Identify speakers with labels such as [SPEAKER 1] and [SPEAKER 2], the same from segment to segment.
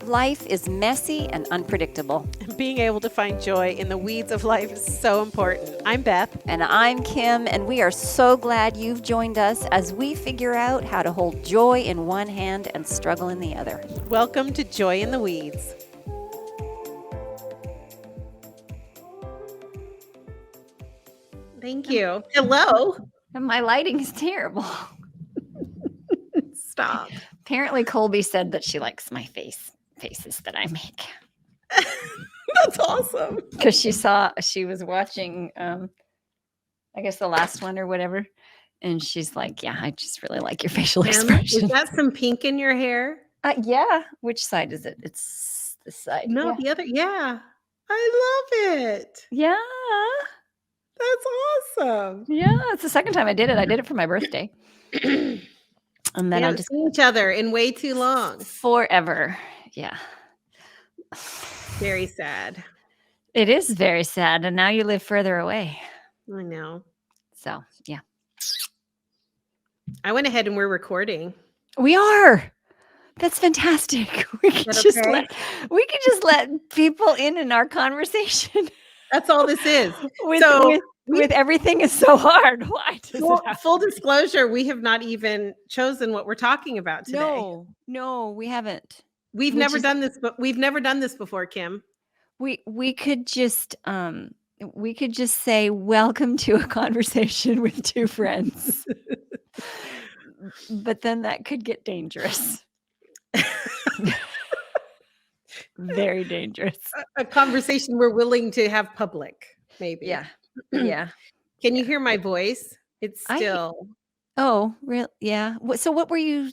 [SPEAKER 1] Life is messy and unpredictable.
[SPEAKER 2] Being able to find joy in the weeds of life is so important. I'm Beth.
[SPEAKER 1] And I'm Kim, and we are so glad you've joined us as we figure out how to hold joy in one hand and struggle in the other.
[SPEAKER 2] Welcome to Joy in the Weeds. Thank you. Hello.
[SPEAKER 1] And my lighting is terrible.
[SPEAKER 2] Stop.
[SPEAKER 1] Apparently, Colby said that she likes my faces that I make.
[SPEAKER 2] That's awesome.
[SPEAKER 1] Because she was watching, I guess the last one or whatever. And she's like, yeah, I just really like your facial expression.
[SPEAKER 2] Is that some pink in your hair?
[SPEAKER 1] Yeah. Which side is it? It's this side.
[SPEAKER 2] No,
[SPEAKER 1] yeah.
[SPEAKER 2] The other. Yeah. I love it.
[SPEAKER 1] Yeah.
[SPEAKER 2] That's awesome.
[SPEAKER 1] Yeah. It's the second time I did it. I did it for my birthday. And then
[SPEAKER 2] I
[SPEAKER 1] I
[SPEAKER 2] just
[SPEAKER 1] just
[SPEAKER 2] seen each other in way too long.
[SPEAKER 1] forever. Yeah.
[SPEAKER 2] Very sad.
[SPEAKER 1] It is very sad. And now you live further away.
[SPEAKER 2] I know.
[SPEAKER 1] So, yeah.
[SPEAKER 2] I went ahead and we're recording.
[SPEAKER 1] We are. That's fantastic. We could just let people in our conversation.
[SPEAKER 2] That's all this is.
[SPEAKER 1] With everything is so hard. Why does it have
[SPEAKER 2] full disclosure, we have not even chosen what we're talking about today.
[SPEAKER 1] No, we haven't.
[SPEAKER 2] We've never done this, but we've never done this before, Kim.
[SPEAKER 1] We could just say welcome to a conversation with two friends. But then that could get dangerous. Very dangerous.
[SPEAKER 2] A conversation we're willing to have public, maybe.
[SPEAKER 1] Yeah. Yeah.
[SPEAKER 2] Can you hear my voice? It's still.
[SPEAKER 1] Oh, real? Yeah. So what are you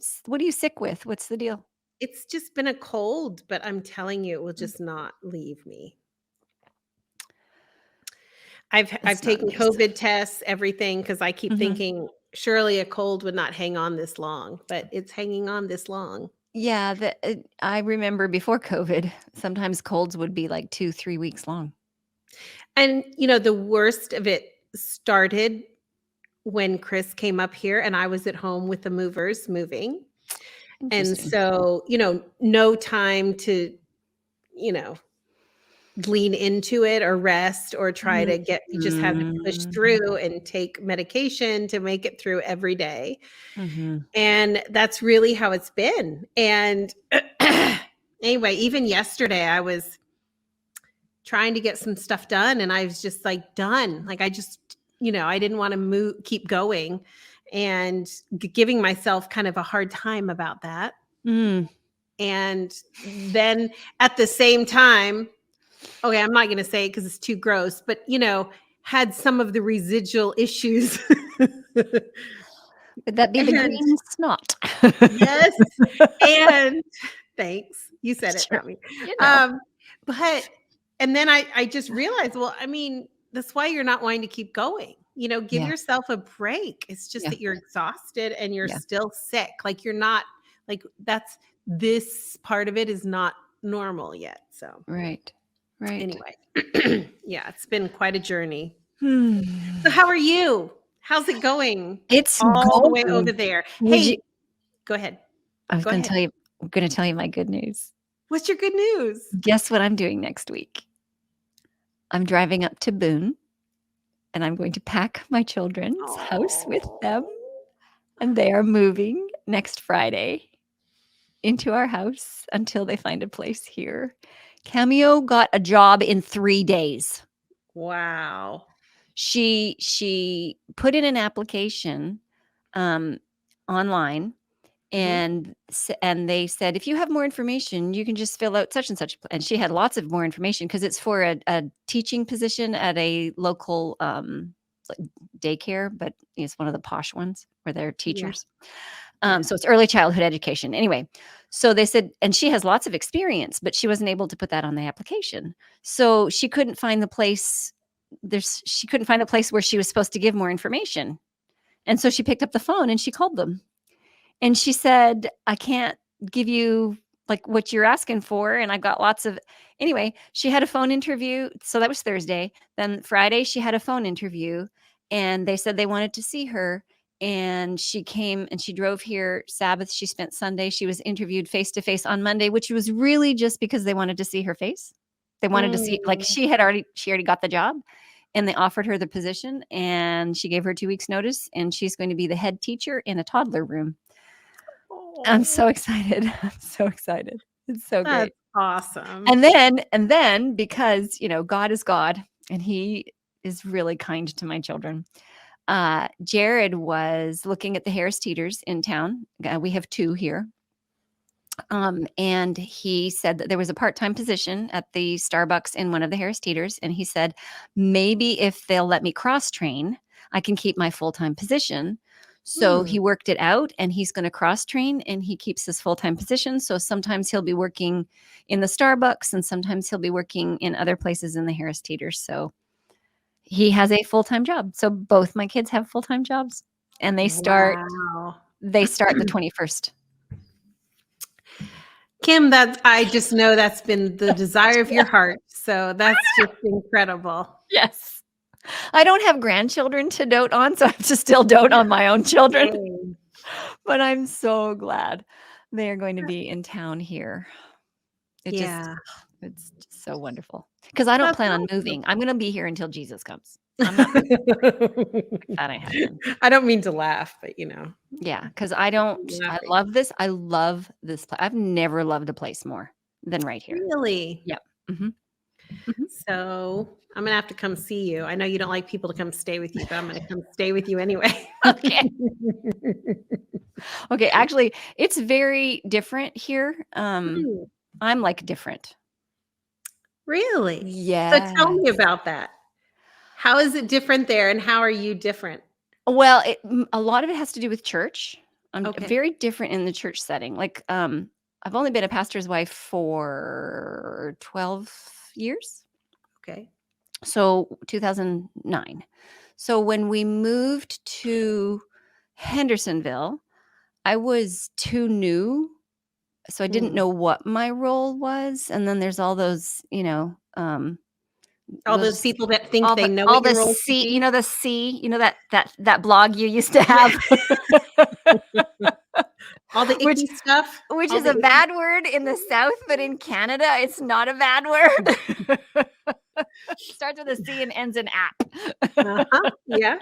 [SPEAKER 1] sick with? What's the deal?
[SPEAKER 2] It's just been a cold, but I'm telling you, it will just not leave me. I've taken COVID tests, everything, because I keep thinking surely a cold would not hang on this long, but it's hanging on this long.
[SPEAKER 1] Yeah, I remember before COVID, sometimes colds would be like 2-3 weeks long.
[SPEAKER 2] And, the worst of it started when Chris came up here and I was at home with the movers moving. And so, no time to, lean into it or rest or try to you just had to push through and take medication to make it through every day. And that's really how it's been. And anyway, even yesterday I was trying to get some stuff done and I was just like done. Like I just, I didn't want to keep going and giving myself kind of a hard time about that. And then at the same time, okay, I'm not going to say it because it's too gross, but, had some of the residual issues.
[SPEAKER 1] Would that be the green snot?
[SPEAKER 2] Yes. And thanks. You said it, not me. And then I just realized, well, I mean, that's why you're not wanting to keep going. Give yourself a break. It's just that you're exhausted and you're still sick. Like you're not like this part of it is not normal yet. So
[SPEAKER 1] Right.
[SPEAKER 2] Anyway, yeah, it's been quite a journey. So how are you? How's it going?
[SPEAKER 1] It's
[SPEAKER 2] all the way over there. Go ahead.
[SPEAKER 1] I'm going to tell you my good news.
[SPEAKER 2] What's your good news?
[SPEAKER 1] Guess what I'm doing next week? I'm driving up to Boone and I'm going to pack my children's house with them. And they are moving next Friday into our house until they find a place here. Cameo got a job in 3 days.
[SPEAKER 2] Wow.
[SPEAKER 1] She put in an application online and they said, if you have more information, you can just fill out such and such. And she had lots of more information because it's for a teaching position at a local daycare, but it's one of the posh ones where they're teachers. So it's early childhood education. Anyway, so they said, and she has lots of experience, but she wasn't able to put that on the application. So she couldn't find the place. She couldn't find a place where she was supposed to give more information. And so she picked up the phone and she called them. And she said, I can't give you like what you're asking for. And I've got lots of, anyway, she had a phone interview. So that was Thursday. Then Friday, she had a phone interview and they said they wanted to see her. and she came and she drove here Sabbath. She spent Sunday. She was interviewed face to face on Monday, which was really just because they wanted to see her face. They wanted to see, like,
[SPEAKER 2] Mm.
[SPEAKER 1] she already got the job, and they offered her the position, and she gave her 2 weeks notice, and she's going to be the head teacher in a toddler room. I'm
[SPEAKER 2] Oh,
[SPEAKER 1] so excited. I'm so excited. It's so
[SPEAKER 2] that's
[SPEAKER 1] great.
[SPEAKER 2] awesome.
[SPEAKER 1] And then because, God is God, and he is really kind to my children. Jared was looking at the Harris Teeters in town. We have 2 here. And he said that there was a part-time position at the Starbucks in one of the Harris Teeters, and he said, maybe if they'll let me cross-train, I can keep my full-time position. So
[SPEAKER 2] Hmm.
[SPEAKER 1] he worked it out, and he's going to cross-train, and he keeps his full-time position. So sometimes he'll be working in the Starbucks, and sometimes he'll be working in other places in the Harris Teeters. So he has a full-time job. So both my kids have full-time jobs, and
[SPEAKER 2] Wow.
[SPEAKER 1] they start the 21st.
[SPEAKER 2] Kim, I just know that's been the desire of your heart. So that's just incredible.
[SPEAKER 1] Yes. I don't have grandchildren to dote on, so I have to still dote on my own children.
[SPEAKER 2] Yay.
[SPEAKER 1] But I'm so glad they are going to be in town here. It's just so wonderful. Because I don't
[SPEAKER 2] That's
[SPEAKER 1] plan on
[SPEAKER 2] awesome.
[SPEAKER 1] moving. I'm gonna be here until Jesus comes. I'm not moving. That ain't happening.
[SPEAKER 2] I don't mean to laugh, but
[SPEAKER 1] Yeah, because I
[SPEAKER 2] laughing.
[SPEAKER 1] love this. I love this place. I've never loved a place more than right here.
[SPEAKER 2] Really?
[SPEAKER 1] Yep. Mhm. Mhm.
[SPEAKER 2] So I'm gonna have to come see you. I know you don't like people to come stay with you, but I'm gonna come stay with you anyway.
[SPEAKER 1] Okay. Okay, actually, it's very different here.
[SPEAKER 2] Hmm.
[SPEAKER 1] I'm, like, different.
[SPEAKER 2] Really? So tell me
[SPEAKER 1] Yes.
[SPEAKER 2] about that. How is it different there, and how are you different?
[SPEAKER 1] Well, a lot of it has to do with church. I'm
[SPEAKER 2] Okay.
[SPEAKER 1] very different in the church setting. Like, I've only been a pastor's wife for 12 years,
[SPEAKER 2] Okay.
[SPEAKER 1] so 2009. So when we moved to Hendersonville, I was too new, so I didn't
[SPEAKER 2] Hmm.
[SPEAKER 1] know what my role was, and then there's all those,
[SPEAKER 2] All those
[SPEAKER 1] those
[SPEAKER 2] people that think they know
[SPEAKER 1] all
[SPEAKER 2] what
[SPEAKER 1] the
[SPEAKER 2] your role should
[SPEAKER 1] C,
[SPEAKER 2] be?
[SPEAKER 1] the C, that blog you used to
[SPEAKER 2] Yeah.
[SPEAKER 1] have.
[SPEAKER 2] All the
[SPEAKER 1] Which
[SPEAKER 2] icky stuff?
[SPEAKER 1] which
[SPEAKER 2] All
[SPEAKER 1] is
[SPEAKER 2] the
[SPEAKER 1] a
[SPEAKER 2] icky
[SPEAKER 1] bad word in the South, but in Canada, it's not a bad word. Starts with a C and ends in app.
[SPEAKER 2] Uh-huh. Yeah.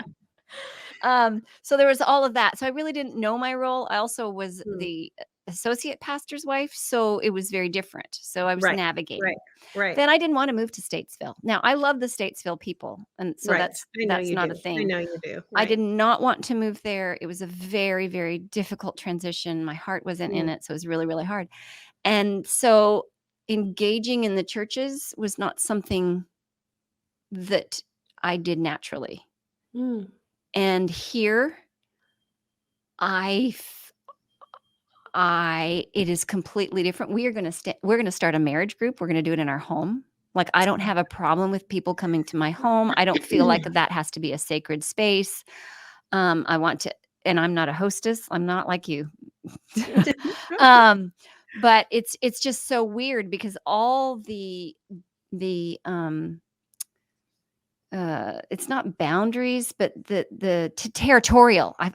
[SPEAKER 1] So there was all of that. So I really didn't know my role. I also was
[SPEAKER 2] Hmm.
[SPEAKER 1] the associate pastor's wife, so it was very different. So I was
[SPEAKER 2] Right. Right.
[SPEAKER 1] navigating.
[SPEAKER 2] Right.
[SPEAKER 1] Then I didn't want to move to Statesville. Now I love the Statesville people, and so
[SPEAKER 2] Right. I know
[SPEAKER 1] that's
[SPEAKER 2] you
[SPEAKER 1] not a
[SPEAKER 2] do. I
[SPEAKER 1] thing.
[SPEAKER 2] know you do.
[SPEAKER 1] I
[SPEAKER 2] Right.
[SPEAKER 1] did not want to move there. It was a very, very difficult transition. My heart wasn't in
[SPEAKER 2] Mm.
[SPEAKER 1] it, so it was really, really hard. And so engaging in the churches was not something that I did naturally.
[SPEAKER 2] Mm.
[SPEAKER 1] And here I f- I it is completely different. We're going to start a marriage group. We're going to do it in our home. Like, I don't have a problem with people coming to my home. I don't feel like that has to be a sacred space. I want to, and I'm not a hostess. I'm not like you. um, but it's just so weird because all the it's not boundaries, but the territorial. I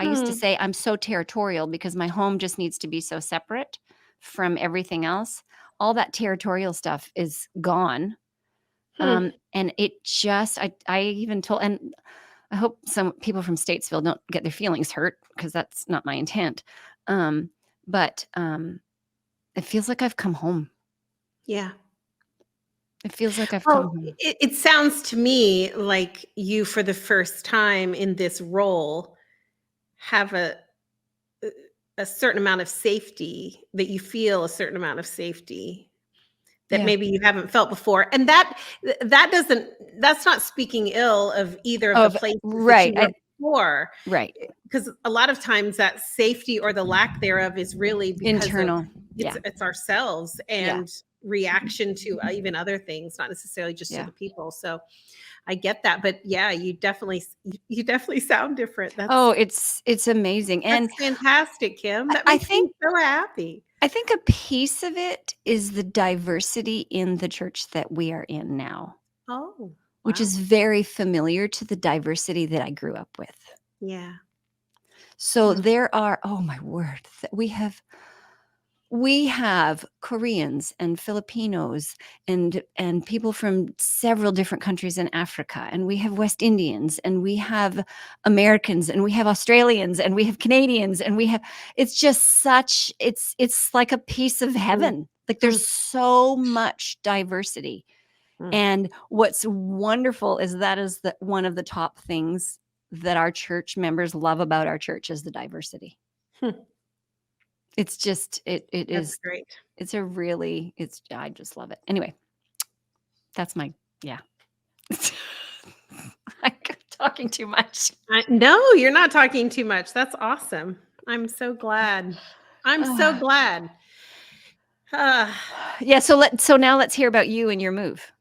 [SPEAKER 1] used to
[SPEAKER 2] Hmm.
[SPEAKER 1] say I'm so territorial because my home just needs to be so separate from everything else. All that territorial stuff is gone.
[SPEAKER 2] Hmm.
[SPEAKER 1] And it just I even told, and I hope some people from Statesville don't get their feelings hurt because that's not my intent. But it feels like I've come home.
[SPEAKER 2] Yeah.
[SPEAKER 1] It feels like I've come
[SPEAKER 2] Well,
[SPEAKER 1] home.
[SPEAKER 2] it sounds to me like you, for the first time in this role, have a certain amount of safety, that you feel a certain amount of safety that
[SPEAKER 1] Yeah.
[SPEAKER 2] maybe you haven't felt before. And that's not speaking ill of either of the
[SPEAKER 1] Of
[SPEAKER 2] places that
[SPEAKER 1] right.
[SPEAKER 2] you were before,
[SPEAKER 1] Right.
[SPEAKER 2] because a lot of times that safety or the lack thereof is really because of
[SPEAKER 1] Internal. Yeah.
[SPEAKER 2] it's ourselves
[SPEAKER 1] Yeah.
[SPEAKER 2] and reaction to even other things, not necessarily just to
[SPEAKER 1] Yeah.
[SPEAKER 2] the people. So I get that, but yeah, you definitely sound different.
[SPEAKER 1] Oh, it's amazing.
[SPEAKER 2] That's
[SPEAKER 1] And
[SPEAKER 2] fantastic, Kim. That
[SPEAKER 1] I
[SPEAKER 2] makes me
[SPEAKER 1] think
[SPEAKER 2] so happy.
[SPEAKER 1] I think a piece of it is the diversity in the church that we are in now,
[SPEAKER 2] Oh,
[SPEAKER 1] which
[SPEAKER 2] wow.
[SPEAKER 1] is very familiar to the diversity that I grew up with.
[SPEAKER 2] Yeah.
[SPEAKER 1] So there are, oh my word, we have Koreans and Filipinos and people from several different countries in Africa, and we have West Indians, and we have Americans, and we have Australians, and we have Canadians, and we have, it's just such, it's like a piece of heaven. Like there's so much diversity. And what's wonderful is that is one of the top things that our church members love about our church is the diversity. It's just, it
[SPEAKER 2] That's
[SPEAKER 1] is,
[SPEAKER 2] great.
[SPEAKER 1] it's a really, it's, I just love it. Anyway, that's my, yeah. I'm talking too much.
[SPEAKER 2] No, you're not talking too much. That's awesome. I'm so glad. I'm so glad.
[SPEAKER 1] Yeah. So now let's hear about you and your move.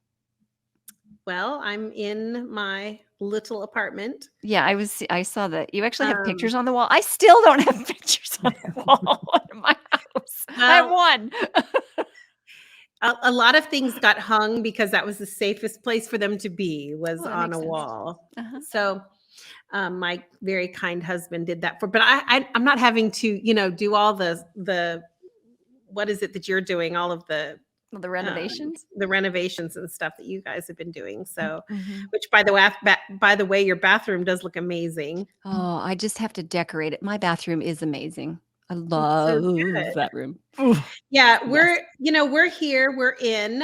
[SPEAKER 2] Well, I'm in my little apartment.
[SPEAKER 1] Yeah, I saw that you actually have pictures on the wall. I still don't have pictures on the wall in my house. I have one.
[SPEAKER 2] A lot of things got hung because that was the safest place for them to be, was
[SPEAKER 1] that
[SPEAKER 2] on
[SPEAKER 1] makes
[SPEAKER 2] a
[SPEAKER 1] sense.
[SPEAKER 2] wall. So my very kind husband did that but I'm not having to, do all the what is it that you're doing, all of the
[SPEAKER 1] renovations.
[SPEAKER 2] The renovations and stuff that you guys have been doing. So, which by the way, your bathroom does look amazing.
[SPEAKER 1] Oh, I just have to decorate it. My bathroom is amazing. I love that room.
[SPEAKER 2] Yeah,
[SPEAKER 1] Yes.
[SPEAKER 2] we're here. We're in.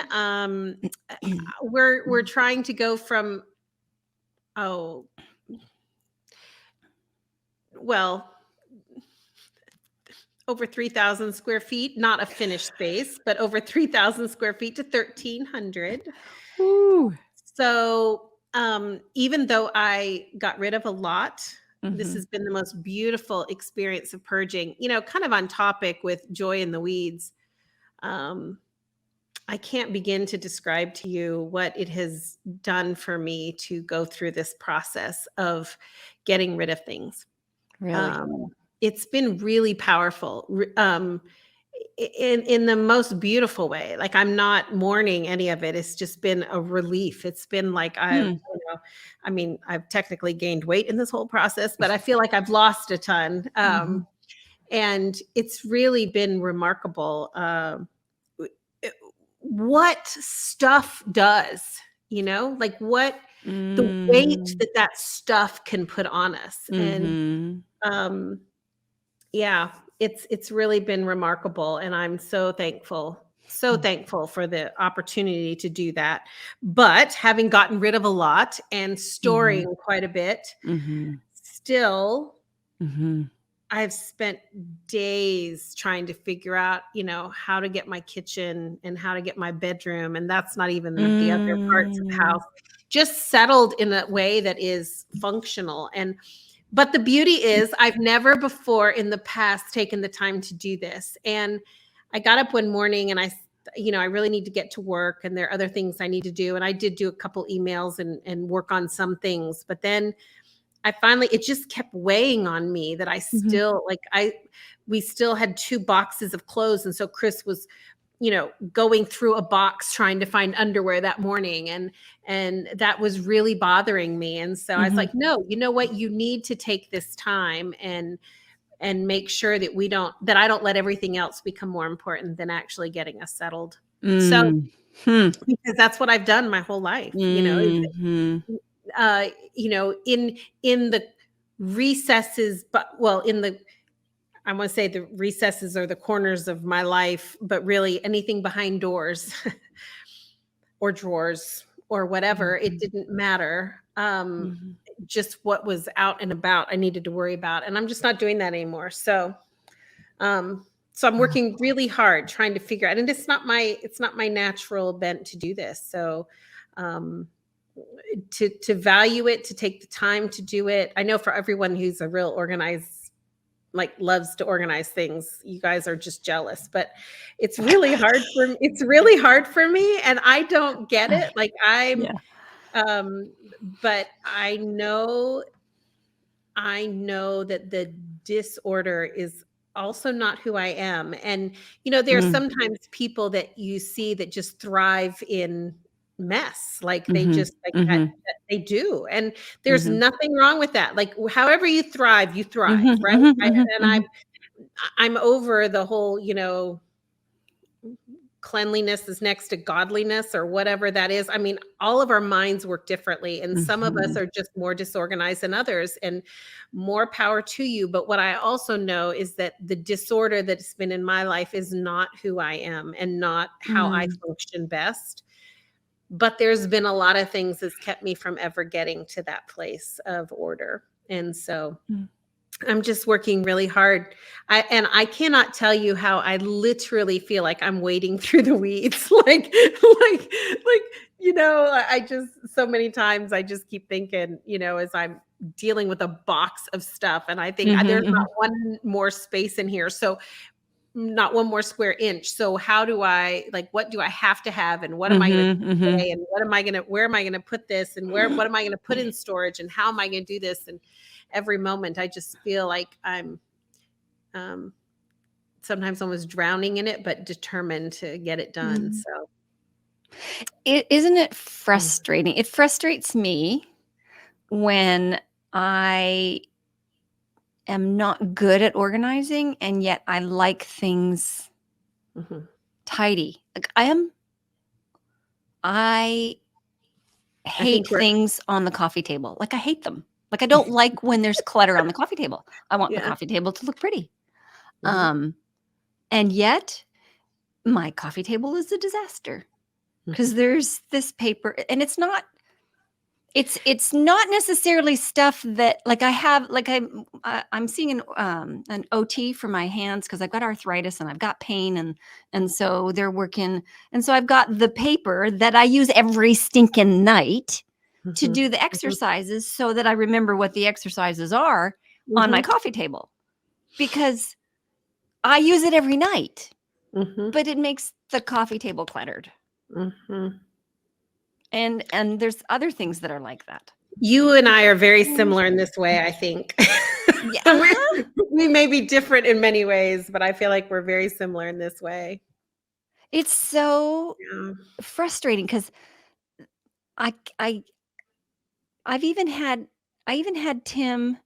[SPEAKER 2] We're trying to go from over 3,000 square feet, not a finished space, but over 3,000 square feet to 1,300.
[SPEAKER 1] Ooh.
[SPEAKER 2] So even though I got rid of a lot, this has been the most beautiful experience of purging, kind of on topic with joy in the weeds. I can't begin to describe to you what it has done for me to go through this process of getting rid of things.
[SPEAKER 1] Really?
[SPEAKER 2] It's been really powerful. In the most beautiful way. Like I'm not mourning any of it. It's just been a relief. It's been like I've technically gained weight in this whole process, but I feel like I've lost a ton. And it's really been remarkable what stuff does, like what the weight that stuff can put on us. And yeah, it's really been remarkable, and I'm so thankful for the opportunity to do that. But having gotten rid of a lot and storing quite a bit, still, I've spent days trying to figure out, how to get my kitchen and how to get my bedroom, and that's not even the other parts of the house, just settled in a way that is functional. But the beauty is I've never before in the past taken the time to do this. And I got up one morning and I really need to get to work, and there are other things I need to do. And I did do a couple emails and work on some things, but then it just kept weighing on me that I still we still had 2 boxes of clothes. And so Chris was, going through a box trying to find underwear that morning. And that was really bothering me. And so I was like, no, you know what? You need to take this time and make sure that I don't let everything else become more important than actually getting us settled. So, because that's what I've done my whole life, in the recesses, I want to say the recesses or the corners of my life, but really anything behind doors or drawers or whatever, it didn't matter. Just what was out and about, I needed to worry about, and I'm just not doing that anymore. So I'm working really hard trying to figure out, and it's not my natural bent to do this. So to value it, to take the time to do it. I know for everyone who's a real organized, loves to organize things, you guys are just jealous, but it's really hard for me, and I don't get it. But I know that the disorder is also not who I am. And there are sometimes people that you see that just thrive in mess. Like they
[SPEAKER 1] Mhm.
[SPEAKER 2] just like
[SPEAKER 1] Mhm.
[SPEAKER 2] that they do. And there's
[SPEAKER 1] Mhm.
[SPEAKER 2] nothing wrong with that. Like however you thrive,
[SPEAKER 1] Mhm.
[SPEAKER 2] right?
[SPEAKER 1] Mhm.
[SPEAKER 2] I,
[SPEAKER 1] Mhm.
[SPEAKER 2] and
[SPEAKER 1] Mhm.
[SPEAKER 2] I'm over the whole, cleanliness is next to godliness or whatever that is. I mean, all of our minds work differently, and some of us
[SPEAKER 1] Mhm.
[SPEAKER 2] are just more disorganized than others, and more power to you. But what I also know is that the disorder that's been in my life is not who I am and not how I
[SPEAKER 1] Mm.
[SPEAKER 2] function best. But there's been a lot of things that's kept me from ever getting to that place of order. And so
[SPEAKER 1] Mm.
[SPEAKER 2] I'm just working really hard. I cannot tell you how I literally feel like I'm wading through the weeds. Like, I just so many times I just keep thinking, as I'm dealing with a box of stuff and I think
[SPEAKER 1] Mhm.
[SPEAKER 2] there's not
[SPEAKER 1] Mhm.
[SPEAKER 2] one more space in here. So not one more square inch. So how do I like what do I have to have and what am I going to
[SPEAKER 1] Mhm. Mhm.
[SPEAKER 2] say and where am I going to put this and what am I going to put in storage and how am I going to do this and every moment I just feel like I'm um sometimes almost drowning in it but determined to get it done.
[SPEAKER 1] Mm.
[SPEAKER 2] So
[SPEAKER 1] Isn't it
[SPEAKER 2] mm,
[SPEAKER 1] frustrating? It frustrates me when I am not good at organizing, and yet I like things
[SPEAKER 2] mhm.
[SPEAKER 1] tidy. I
[SPEAKER 2] I
[SPEAKER 1] hate
[SPEAKER 2] think we're
[SPEAKER 1] things on the coffee table. Like, I hate them. Like, I don't like when there's clutter on the coffee table. I want the
[SPEAKER 2] yeah.
[SPEAKER 1] coffee table to look pretty.
[SPEAKER 2] Mhm,
[SPEAKER 1] Um, and yet my coffee table is a disaster
[SPEAKER 2] mhm,
[SPEAKER 1] because there's this paper, and it's not necessarily stuff that like I have like I'm seeing an OT for my hands because I've got arthritis and I've got pain, and so they're working, and so I've got the paper that I use every stinking night to
[SPEAKER 2] mhm,
[SPEAKER 1] do the
[SPEAKER 2] mhm,
[SPEAKER 1] exercises so that I remember what the exercises are on my
[SPEAKER 2] mhm,
[SPEAKER 1] coffee table because I use it every night,
[SPEAKER 2] mhm,
[SPEAKER 1] but it makes the coffee table cluttered.
[SPEAKER 2] mhm.
[SPEAKER 1] And there's other things that are like that.
[SPEAKER 2] You and I are very similar in this way, I think.
[SPEAKER 1] Yeah,
[SPEAKER 2] we,
[SPEAKER 1] uh-huh.
[SPEAKER 2] we may be different in many ways, but I feel like we're very similar in this way.
[SPEAKER 1] It's so
[SPEAKER 2] Yeah.
[SPEAKER 1] frustrating because I I I've even had I even had Tim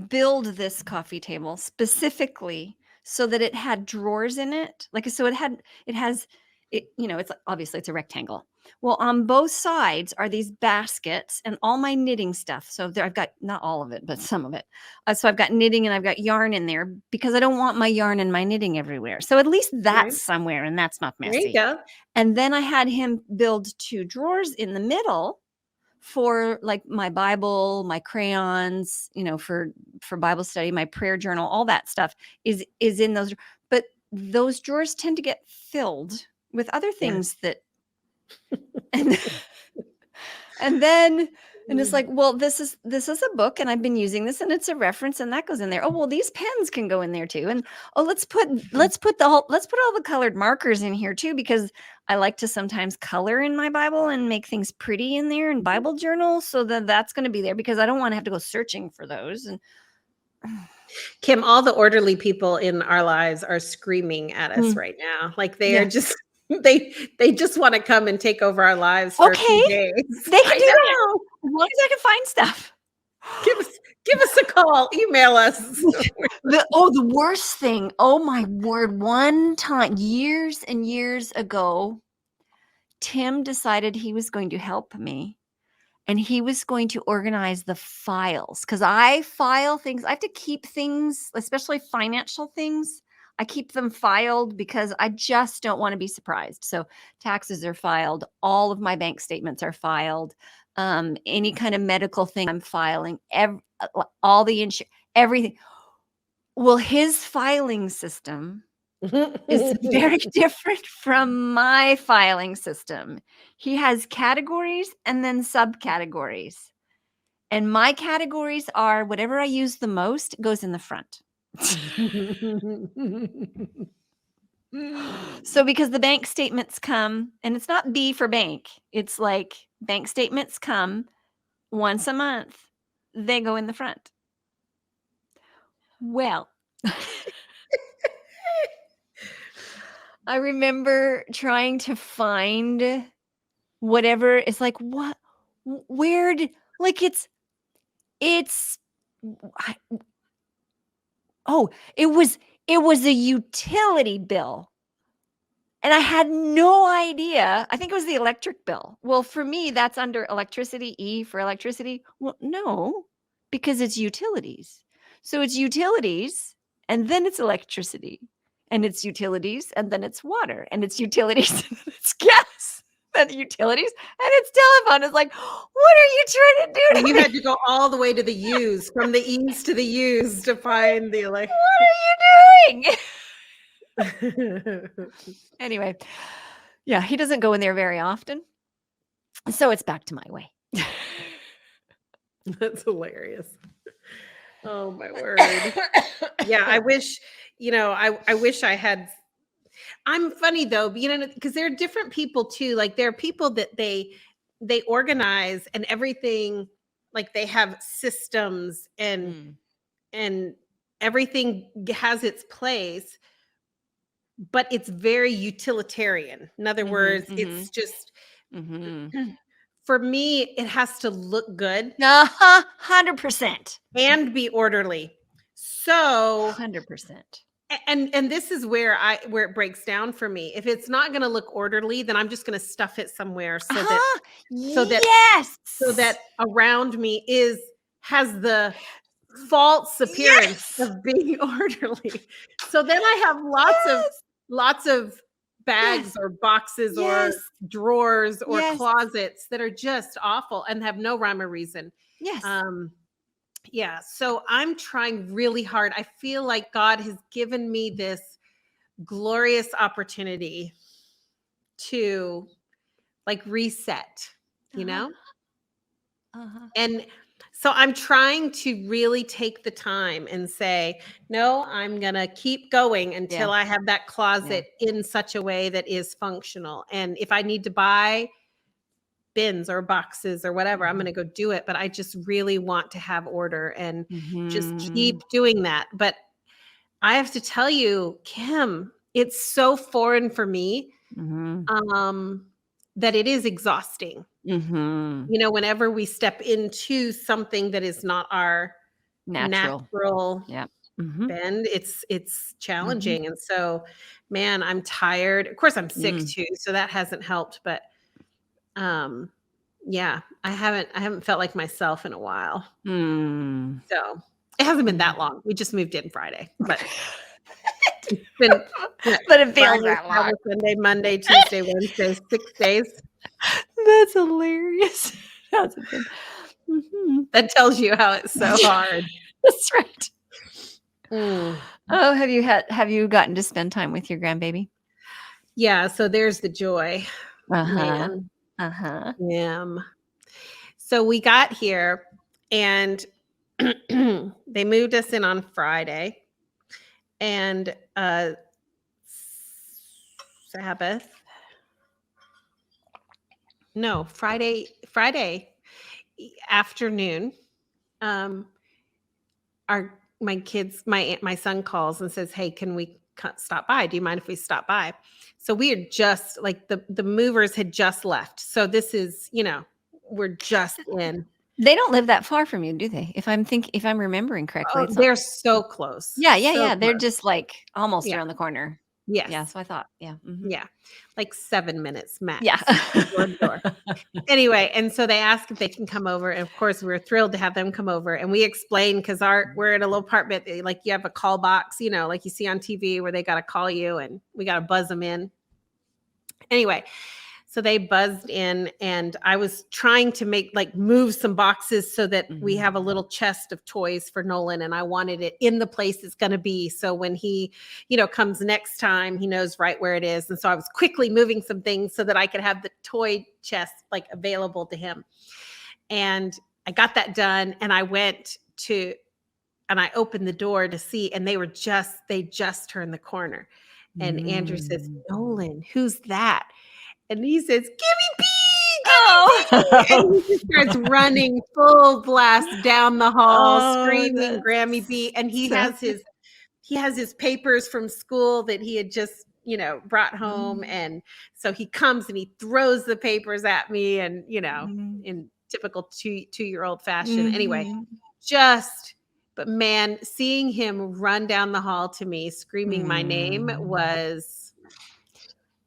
[SPEAKER 1] build this coffee table specifically so that it had drawers in it. Like, so it has it's obviously it's a rectangle. Well, on both sides are these baskets and all my knitting stuff. So there I've got not all of it, but some of it. So I've got knitting and I've got yarn in there because I don't want my yarn and my knitting everywhere. So at least
[SPEAKER 2] Right.
[SPEAKER 1] that's somewhere and that's not
[SPEAKER 2] There you
[SPEAKER 1] messy.
[SPEAKER 2] go.
[SPEAKER 1] And then I had him build two drawers in the middle for like my Bible, my crayons, for Bible study, my prayer journal, all that stuff is in those. But those drawers tend to get filled with other
[SPEAKER 2] Yeah.
[SPEAKER 1] things that and and then and it's
[SPEAKER 2] Mm.
[SPEAKER 1] like, well, this is a book and I've been using this and it's a reference and that goes in there. Oh, well, these pens can go in there too. And oh, let's put all the colored markers in here too because I like to sometimes color in my Bible and make things pretty in there in Bible journal so that that's going to be there because I don't want to have to go searching for those and
[SPEAKER 2] Kim, all the orderly people in our lives are screaming at us
[SPEAKER 1] Mm,
[SPEAKER 2] right now. Like they are
[SPEAKER 1] yeah.
[SPEAKER 2] just they just want to come and take over our lives for a few
[SPEAKER 1] Okay.
[SPEAKER 2] days.
[SPEAKER 1] They can
[SPEAKER 2] I
[SPEAKER 1] do that
[SPEAKER 2] know.
[SPEAKER 1] as long as I can find stuff.
[SPEAKER 2] Give us give us a call, email us.
[SPEAKER 1] The worst thing, oh my word, one time, years and years ago, Tim decided he was going to help me and he was going to organize the files because I file things. I have to keep things, especially financial things. I keep them filed because I just don't want to be surprised. So taxes are filed. All of my bank statements are filed. Any kind of medical thing I'm filing, all the insurance, everything. Well, his filing system is very different from my filing system. He has categories and then subcategories. And my categories are whatever I use the most goes in the front. So because the bank statements come, and it's not B for bank, it's like bank statements come once a month, they go in the front. Well, I remember trying to find whatever. It's like, what? Where did, like, it's, I, oh, it was a utility bill. And I had no idea. I think it was the electric bill. Well, for me, that's under electricity, E for electricity. Well, no, because it's utilities. So it's utilities, and then it's electricity, and it's utilities, and then it's water, and it's utilities, and then it's gas, and utilities, and it's telephone. It's like, what are you trying to do to
[SPEAKER 2] You
[SPEAKER 1] me?
[SPEAKER 2] had to go all the way to the U's, from the E's to the U's to find the
[SPEAKER 1] What are you doing? Anyway, yeah, he doesn't go in there very often. So it's back to my way.
[SPEAKER 2] That's hilarious. Oh my word. Yeah, I wish, I wish I had. I'm funny though, because there are different people too. Like there are people that they organize and everything, like they have systems and everything has its place, but it's very utilitarian. In other words, it's just for me, it has to look good
[SPEAKER 1] 100%.
[SPEAKER 2] and be orderly. So
[SPEAKER 1] 100%.
[SPEAKER 2] and this is where it breaks down for me. If it's not going to look orderly, then I'm just going to stuff it somewhere so that around me has the false appearance of being orderly. So then I have lots of bags or boxes or drawers or closets that are just awful and have no rhyme or reason.
[SPEAKER 1] Yes.
[SPEAKER 2] Yeah. So I'm trying really hard. I feel like God has given me this glorious opportunity to like reset, and so I'm trying to really take the time and say, no, I'm going to keep going until I have that closet in such a way that is functional. And if I need to buy bins or boxes or whatever, I'm going to go do it. But I just really want to have order and just keep doing that. But I have to tell you, Kim, it's so foreign for me that it is exhausting. Whenever we step into something that is not our natural bend, it's challenging. And so, man, I'm tired. Of course, I'm sick too, so that hasn't helped. But yeah, I haven't felt like myself in a while. So it hasn't been that long. We just moved in Friday, but it's been
[SPEAKER 1] but it feels that long.
[SPEAKER 2] Sunday, Monday, Tuesday, Wednesday, 6 days.
[SPEAKER 1] That's hilarious.
[SPEAKER 2] That tells you how it's so hard.
[SPEAKER 1] That's right. Oh, have you gotten to spend time with your grandbaby?
[SPEAKER 2] Yeah, so there's the joy. Man. Yeah. So we got here and they moved us in on Friday, and Friday afternoon, my son calls and says, hey, can we stop by? Do you mind if we stop by? So we had just like the movers had just left. So this is, we're just in.
[SPEAKER 1] They don't live that far from you, do they? If I'm remembering correctly.
[SPEAKER 2] They're so close.
[SPEAKER 1] Yeah. They're just like almost around the corner.
[SPEAKER 2] Yes.
[SPEAKER 1] Yeah. So I thought, yeah.
[SPEAKER 2] Yeah. Like 7 minutes max.
[SPEAKER 1] Yeah.
[SPEAKER 2] Door. Anyway, and so they asked if they can come over. And of course, we were thrilled to have them come over. And we explained, because we're in a little apartment, like you have a call box, like you see on TV where they got to call you and we got to buzz them in. Anyway, so they buzzed in, and I was trying to move some boxes so that we have a little chest of toys for Nolan, and I wanted it in the place it's going to be. So when he, comes next time, he knows right where it is. And so I was quickly moving some things so that I could have the toy chest available to him. And I got that done, and I opened the door to see, and they just turned the corner. And Andrew says, Nolan, who's that? And he says, Gimme B! And he just starts running full blast down the hall, screaming Grammy B. And he has his papers from school that he had just, brought home. And so he comes and he throws the papers at me, and in typical two-year-old fashion. Anyway, but man, seeing him run down the hall to me screaming my name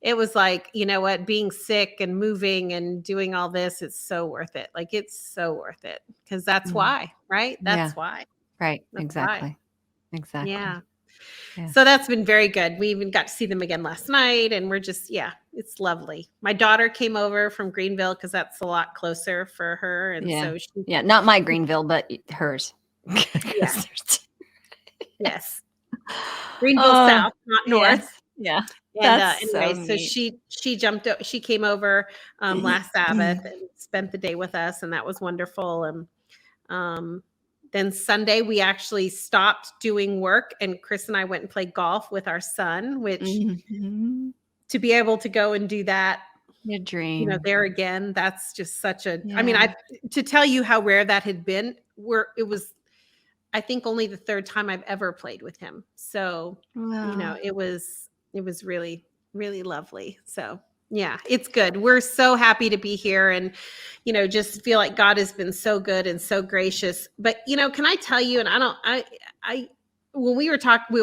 [SPEAKER 2] it was like, you know what, being sick and moving and doing all this, it's so worth it. Like, it's so worth it, because that's why, right?
[SPEAKER 1] Yeah.
[SPEAKER 2] That's why.
[SPEAKER 1] Right.
[SPEAKER 2] That's why.
[SPEAKER 1] Exactly. Exactly.
[SPEAKER 2] Yeah.
[SPEAKER 1] Yeah.
[SPEAKER 2] So that's been very good. We even got to see them again last night, and we're just, it's lovely. My daughter came over from Greenville because that's a lot closer for her. And
[SPEAKER 1] Yeah.
[SPEAKER 2] so she,
[SPEAKER 1] Yeah. Not my Greenville, but hers.
[SPEAKER 2] Yeah. Yes. Greenville
[SPEAKER 1] Oh,
[SPEAKER 2] South, not North.
[SPEAKER 1] yes. Yeah.
[SPEAKER 2] And
[SPEAKER 1] That's so
[SPEAKER 2] anyway, so
[SPEAKER 1] neat.
[SPEAKER 2] she came over last Sabbath and spent the day with us, and that was wonderful. And then Sunday we actually stopped doing work, and Chris and I went and played golf with our son, which to be able to go and do that,
[SPEAKER 1] Your dream.
[SPEAKER 2] there again, that's just such a,
[SPEAKER 1] Yeah.
[SPEAKER 2] I mean, to tell you how rare that had been, it was, I think, only the third time I've ever played with him. So,
[SPEAKER 1] Wow.
[SPEAKER 2] it was really, really lovely. So yeah, it's good. We're so happy to be here, and, just feel like God has been so good and so gracious. But, can I tell you, and when we were talking,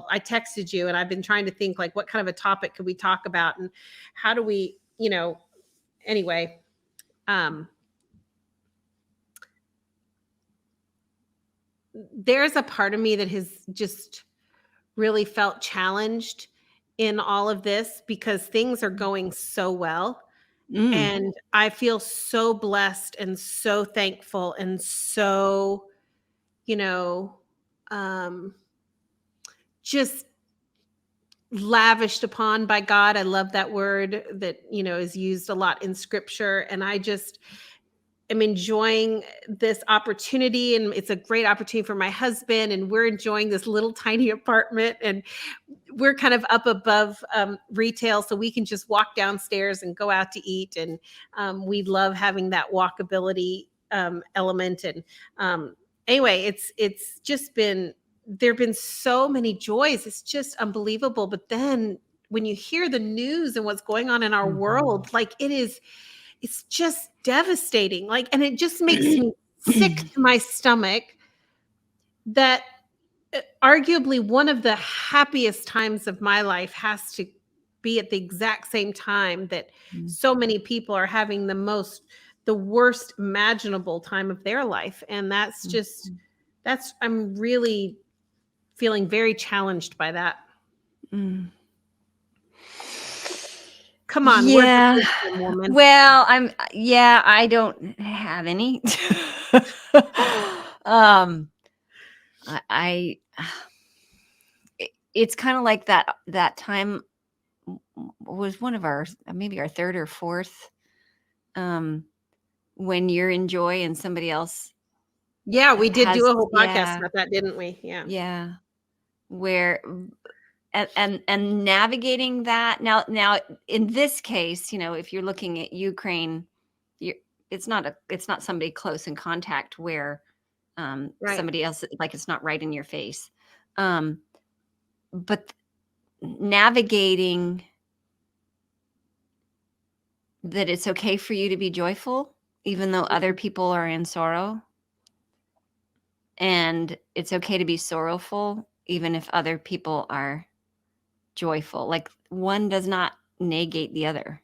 [SPEAKER 2] I texted you, and I've been trying to think, like, what kind of a topic could we talk about, and how do we, anyway, there's a part of me that has just really felt challenged in all of this, because things are going so well. And I feel so blessed and so thankful and so, just lavished upon by God. I love that word that, is used a lot in scripture. And I just am enjoying this opportunity, and it's a great opportunity for my husband, and we're enjoying this little tiny apartment, and we're kind of up above retail, so we can just walk downstairs and go out to eat. And we love having that walkability element. And anyway, it's just been, there've been so many joys. It's just unbelievable. But then when you hear the news and what's going on in our world, like, it's just devastating. Like, and it just makes me sick to my stomach that arguably one of the happiest times of my life has to be at the exact same time that so many people are having the worst imaginable time of their life. And I'm really feeling very challenged by that. Come on.
[SPEAKER 1] Yeah.
[SPEAKER 2] Word from a woman.
[SPEAKER 1] Well, I don't have any. It's kind of like that time was one of maybe our third or fourth, when you're in joy and somebody else.
[SPEAKER 2] Yeah, we did do a whole podcast
[SPEAKER 1] Yeah.
[SPEAKER 2] about that, didn't we? Yeah.
[SPEAKER 1] Yeah. Where and navigating that now in this case, if you're looking at Ukraine, it's not somebody close in contact where
[SPEAKER 2] Right.
[SPEAKER 1] somebody else, like, it's not right in your face, but navigating that it's okay for you to be joyful even though other people are in sorrow, and it's okay to be sorrowful even if other people are joyful. Like, one does not negate the other.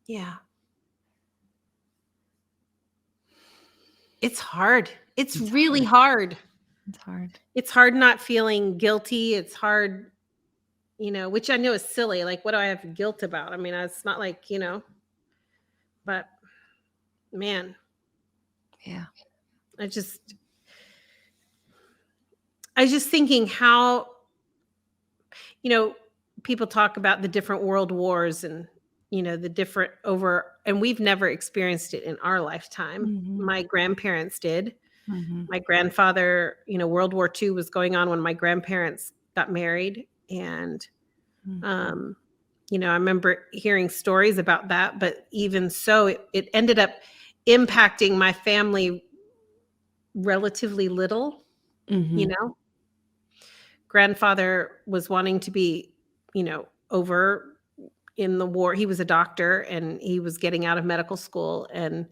[SPEAKER 2] Yeah. It's hard. It's really hard.
[SPEAKER 1] It's hard.
[SPEAKER 2] It's hard not feeling guilty. It's hard, which I know is silly. Like, what do I have guilt about? I mean, it's not like, but man.
[SPEAKER 1] Yeah.
[SPEAKER 2] I was just thinking how, people talk about the different world wars and, the different and we've never experienced it in our lifetime. My grandparents did. My grandfather, World War II was going on when my grandparents got married. And, I remember hearing stories about that, but even so, it ended up impacting my family relatively little. Grandfather was wanting to be, over in the war. He was a doctor and he was getting out of medical school and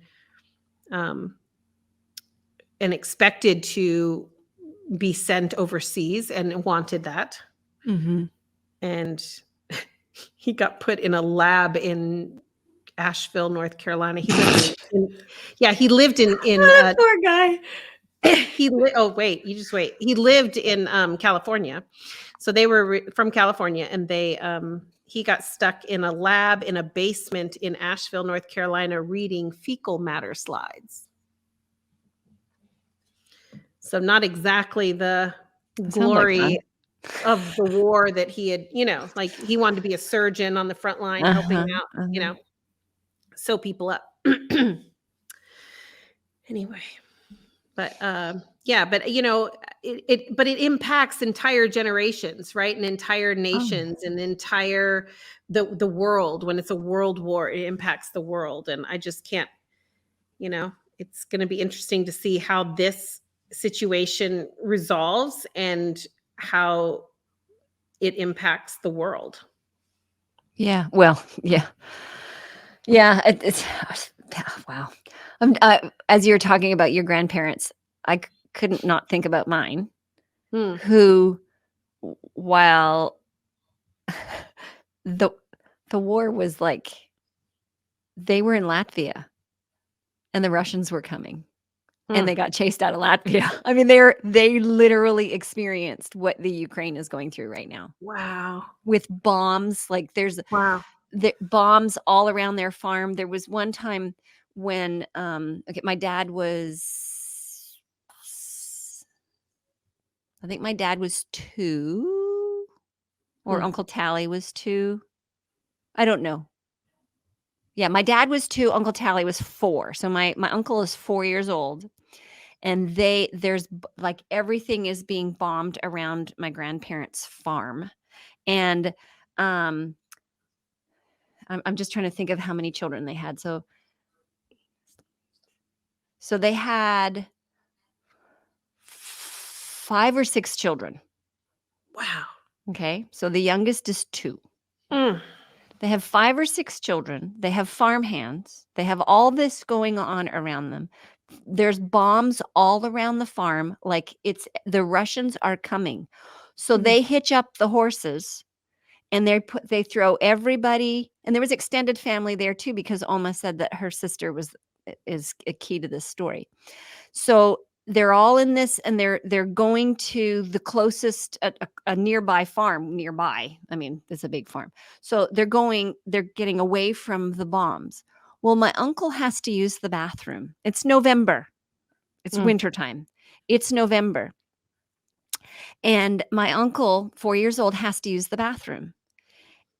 [SPEAKER 2] expected to be sent overseas and wanted that.
[SPEAKER 1] Mhm.
[SPEAKER 2] And he got put in a lab in Asheville, North Carolina. He lived he lived in
[SPEAKER 1] That poor guy.
[SPEAKER 2] you just wait. He lived in California. So they were from California, and he got stuck in a lab in a basement in Asheville, North Carolina, reading fecal matter slides. So not exactly the glory of the war that he had, like he wanted to be a surgeon on the front line, helping out, sew people up. Anyway, but but it impacts entire generations, right? And entire nations and entire the world. When it's a world war, it impacts the world. And I just can't, it's going to be interesting to see how this situation resolves and how it impacts the world.
[SPEAKER 1] Yeah. Well, yeah. Yeah. It's wow. As you're talking about your grandparents, I couldn't not think about mine, who, while the war was like, they were in Latvia and the Russians were coming and they got chased out of Latvia. I mean, they literally experienced what the Ukraine is going through right now.
[SPEAKER 2] Wow.
[SPEAKER 1] With bombs, like there's bombs all around their farm. There was one time when my dad was, I think my dad was 2 or Uncle Tally was 2. I don't know. Yeah, my dad was 2, Uncle Tally was 4. So my uncle is 4 years old, and there's like everything is being bombed around my grandparents' farm. And I'm just trying to think of how many children they had. So they had 5 or 6 children.
[SPEAKER 2] Wow.
[SPEAKER 1] Okay. So the youngest is 2. They have 5 or 6 children. They have farmhands. They have all this going on around them. There's bombs all around the farm. Like the Russians are coming. So they hitch up the horses and they throw everybody. And there was extended family there too, because Alma said that her sister is a key to this story. So they're all in this, and they're going to the closest a nearby farm nearby. I mean, it's a big farm. So they're getting away from the bombs. Well, my uncle has to use the bathroom. It's November. It's wintertime. It's November. And my uncle, 4 years old, has to use the bathroom.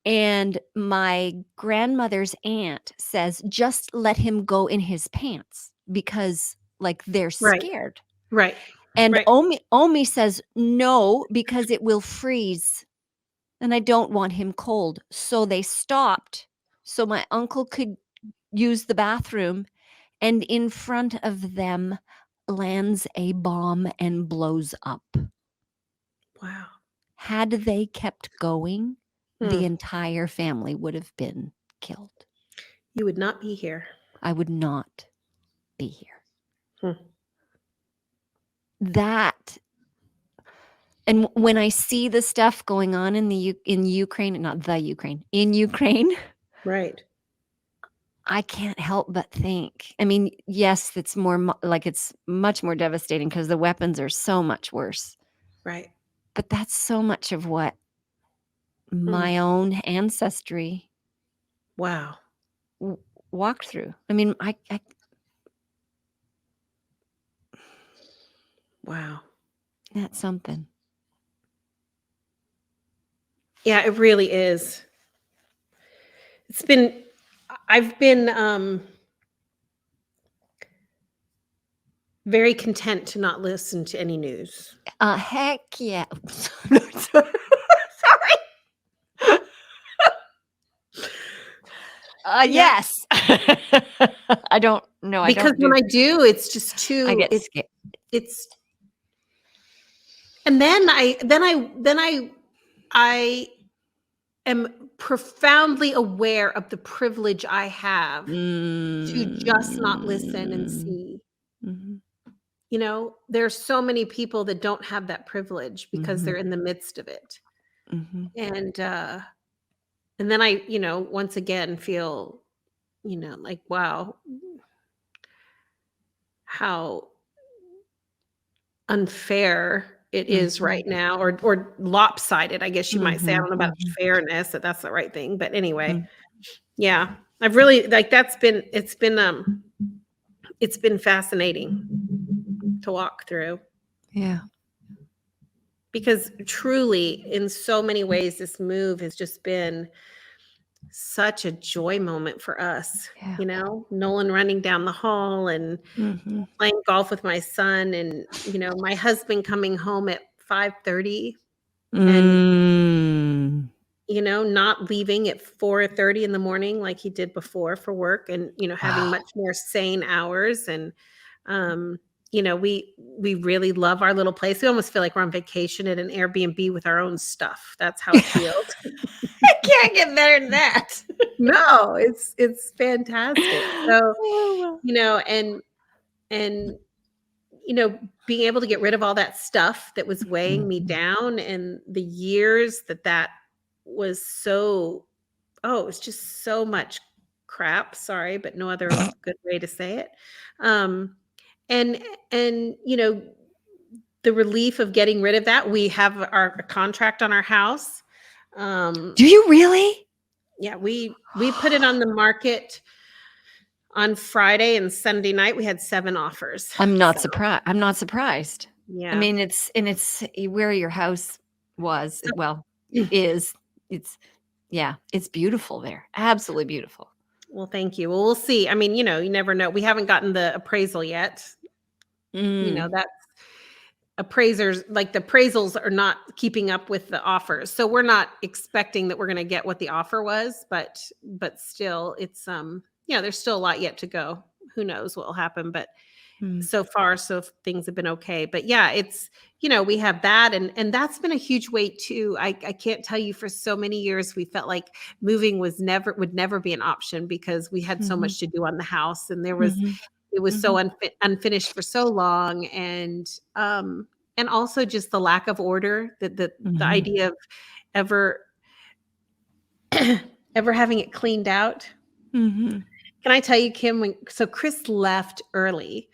[SPEAKER 1] And my grandmother's aunt says, just let him go in his pants, because like they're scared.
[SPEAKER 2] Right.
[SPEAKER 1] And Omi says, no, because it will freeze. And I don't want him cold. So they stopped so my uncle could use the bathroom. And in front of them lands a bomb and blows up.
[SPEAKER 2] Wow.
[SPEAKER 1] Had they kept going, the entire family would have been killed.
[SPEAKER 2] You would not be here.
[SPEAKER 1] I would not be here. That, and when I see the stuff going on in Ukraine, not the Ukraine, in Ukraine,
[SPEAKER 2] right,
[SPEAKER 1] I can't help but think. I mean, yes, it's much more devastating because the weapons are so much worse.
[SPEAKER 2] Right.
[SPEAKER 1] But that's so much of what my own ancestry walked through. I mean, I
[SPEAKER 2] wow.
[SPEAKER 1] That's something.
[SPEAKER 2] Yeah, it really is. I've been very content to not listen to any news.
[SPEAKER 1] Heck yeah.
[SPEAKER 2] Sorry.
[SPEAKER 1] Yes. I don't know.
[SPEAKER 2] Because when I do, it's just too.
[SPEAKER 1] I get scared.
[SPEAKER 2] It's. And then I am profoundly aware of the privilege I have to just not listen and
[SPEAKER 1] Mm.
[SPEAKER 2] see.
[SPEAKER 1] Mhm.
[SPEAKER 2] You know, there's so many people that don't have that privilege because they're
[SPEAKER 1] Mhm.
[SPEAKER 2] in the midst of it.
[SPEAKER 1] Mhm.
[SPEAKER 2] And, uh, and then I, once again feel, like, wow, how unfair it is right
[SPEAKER 1] Mhm.
[SPEAKER 2] now, or lopsided, I guess you might say. I
[SPEAKER 1] Mhm.
[SPEAKER 2] don't know about
[SPEAKER 1] Mhm.
[SPEAKER 2] fairness, if that's the right thing. But anyway,
[SPEAKER 1] Mhm.
[SPEAKER 2] yeah. I've really like it's been fascinating to walk through
[SPEAKER 1] Yeah.
[SPEAKER 2] because truly in so many ways this move has just been such a joy moment for us.
[SPEAKER 1] Yeah.
[SPEAKER 2] Nolan running down the hall and
[SPEAKER 1] Mhm.
[SPEAKER 2] playing golf with my son, and my husband coming home at 5:30 and
[SPEAKER 1] Mm.
[SPEAKER 2] not leaving at 4:30 in the morning like he did before for work, and having
[SPEAKER 1] Wow.
[SPEAKER 2] much more sane hours. And um we really love our little place. We almost feel like we're on vacation at an Airbnb with our own stuff. That's how it feels.
[SPEAKER 1] I can't get better than that.
[SPEAKER 2] No, it's fantastic. So,
[SPEAKER 1] Oh, well.
[SPEAKER 2] and being able to get rid of all that stuff that was weighing me
[SPEAKER 1] Mhm.
[SPEAKER 2] down, and the years that was so, oh, it's just so much crap, sorry, but no other good way to say it. Um, and and the relief of getting rid of that. We have our a contract on our house. Um,
[SPEAKER 1] Do you really?
[SPEAKER 2] yeah, we put it on the market on Friday, and Sunday night we had 7 offers. So,
[SPEAKER 1] I'm not surprised. I
[SPEAKER 2] yeah.
[SPEAKER 1] mean, it's where your house was,
[SPEAKER 2] So
[SPEAKER 1] well, is, it's yeah, it's beautiful there, absolutely beautiful.
[SPEAKER 2] well, thank you. Well, we'll see. I mean, you never know. We haven't gotten the appraisal yet.
[SPEAKER 1] Mm.
[SPEAKER 2] That appraisers, like, the appraisals are not keeping up with the offers. So we're not expecting that we're gonna get what the offer was, but still there's still a lot yet to go. Who knows what will happen, but
[SPEAKER 1] Mm.
[SPEAKER 2] so far, things have been okay. But yeah, it's we have that, and that's been a huge weight too. I can't tell you, for so many years we felt like moving would never be an option because we had so
[SPEAKER 1] Mhm.
[SPEAKER 2] much to do on the house, and
[SPEAKER 1] Mhm.
[SPEAKER 2] it was so
[SPEAKER 1] Mhm.
[SPEAKER 2] unfinished for so long. And also just the lack of order, the
[SPEAKER 1] Mhm.
[SPEAKER 2] idea of ever ever having it cleaned out.
[SPEAKER 1] Mhm.
[SPEAKER 2] Can I tell you, Kim, so Chris left early,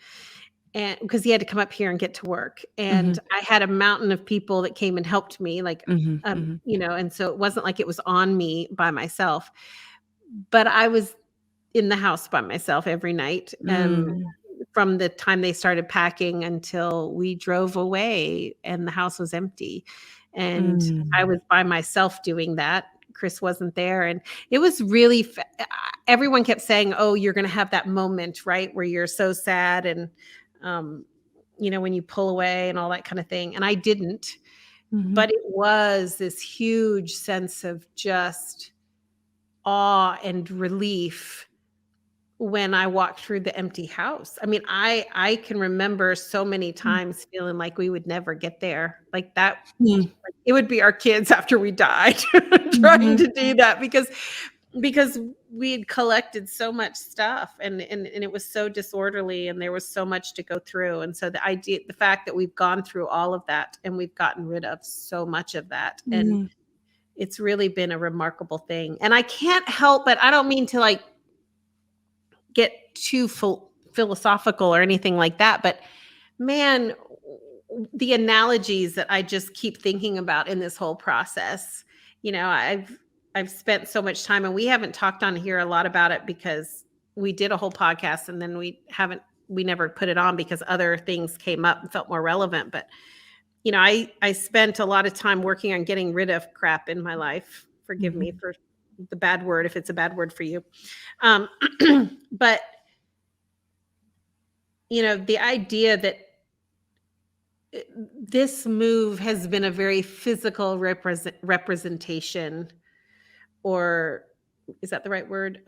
[SPEAKER 2] and because he had to come up here and get to work, and
[SPEAKER 1] Mhm.
[SPEAKER 2] I had a mountain of people that came and helped me, like,
[SPEAKER 1] Mhm. Mhm.
[SPEAKER 2] and so it wasn't like it was on me by myself, but I was in the house by myself every night,
[SPEAKER 1] Mm.
[SPEAKER 2] from the time they started packing until we drove away and the house was empty, and I
[SPEAKER 1] Mm.
[SPEAKER 2] was by myself doing that. Chris wasn't there, and it was really everyone kept saying, "Oh, you're gonna have that moment, right, where you're so sad, and, um, when you pull away and all that kinda thing," and I didn't,
[SPEAKER 1] Mhm.
[SPEAKER 2] but it was this huge sense of just awe and relief when I walked through the empty house. I mean, I can remember so many
[SPEAKER 1] Mm.
[SPEAKER 2] times feeling like we would never get there. Like that,
[SPEAKER 1] Mm.
[SPEAKER 2] like it would be our kids after we died trying
[SPEAKER 1] Mhm.
[SPEAKER 2] to do that because we had collected so much stuff, and it was so disorderly, and there was so much to go through. And so the fact that we've gone through all of that and we've gotten rid of so much of that, and
[SPEAKER 1] Mhm.
[SPEAKER 2] it's really been a remarkable thing. And I can't help, but I don't mean to, like, get too philosophical or anything like that, but man, the analogies that I just keep thinking about in this whole process. I've spent so much time, and we haven't talked on here a lot about it because we did a whole podcast, and then we never put it on because other things came up and felt more relevant. But I spent a lot of time working on getting rid of crap in my life. Forgive me
[SPEAKER 1] Mhm.
[SPEAKER 2] for the bad word if it's a bad word for you. Um, but the idea that this move has been a very physical representation, or is that the right word?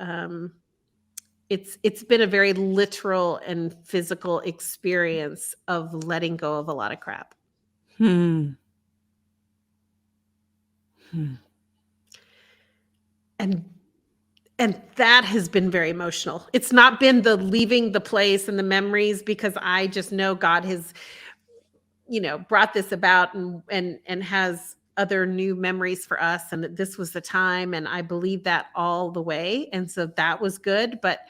[SPEAKER 2] It's been a very literal and physical experience of letting go of a lot of crap.
[SPEAKER 1] Hmm. Hmm.
[SPEAKER 2] and that has been very emotional. It's not been the leaving the place and the memories, because I just know God has, brought this about and has other new memories for us, and that this was the time, and I believe that all the way. And so that was good, but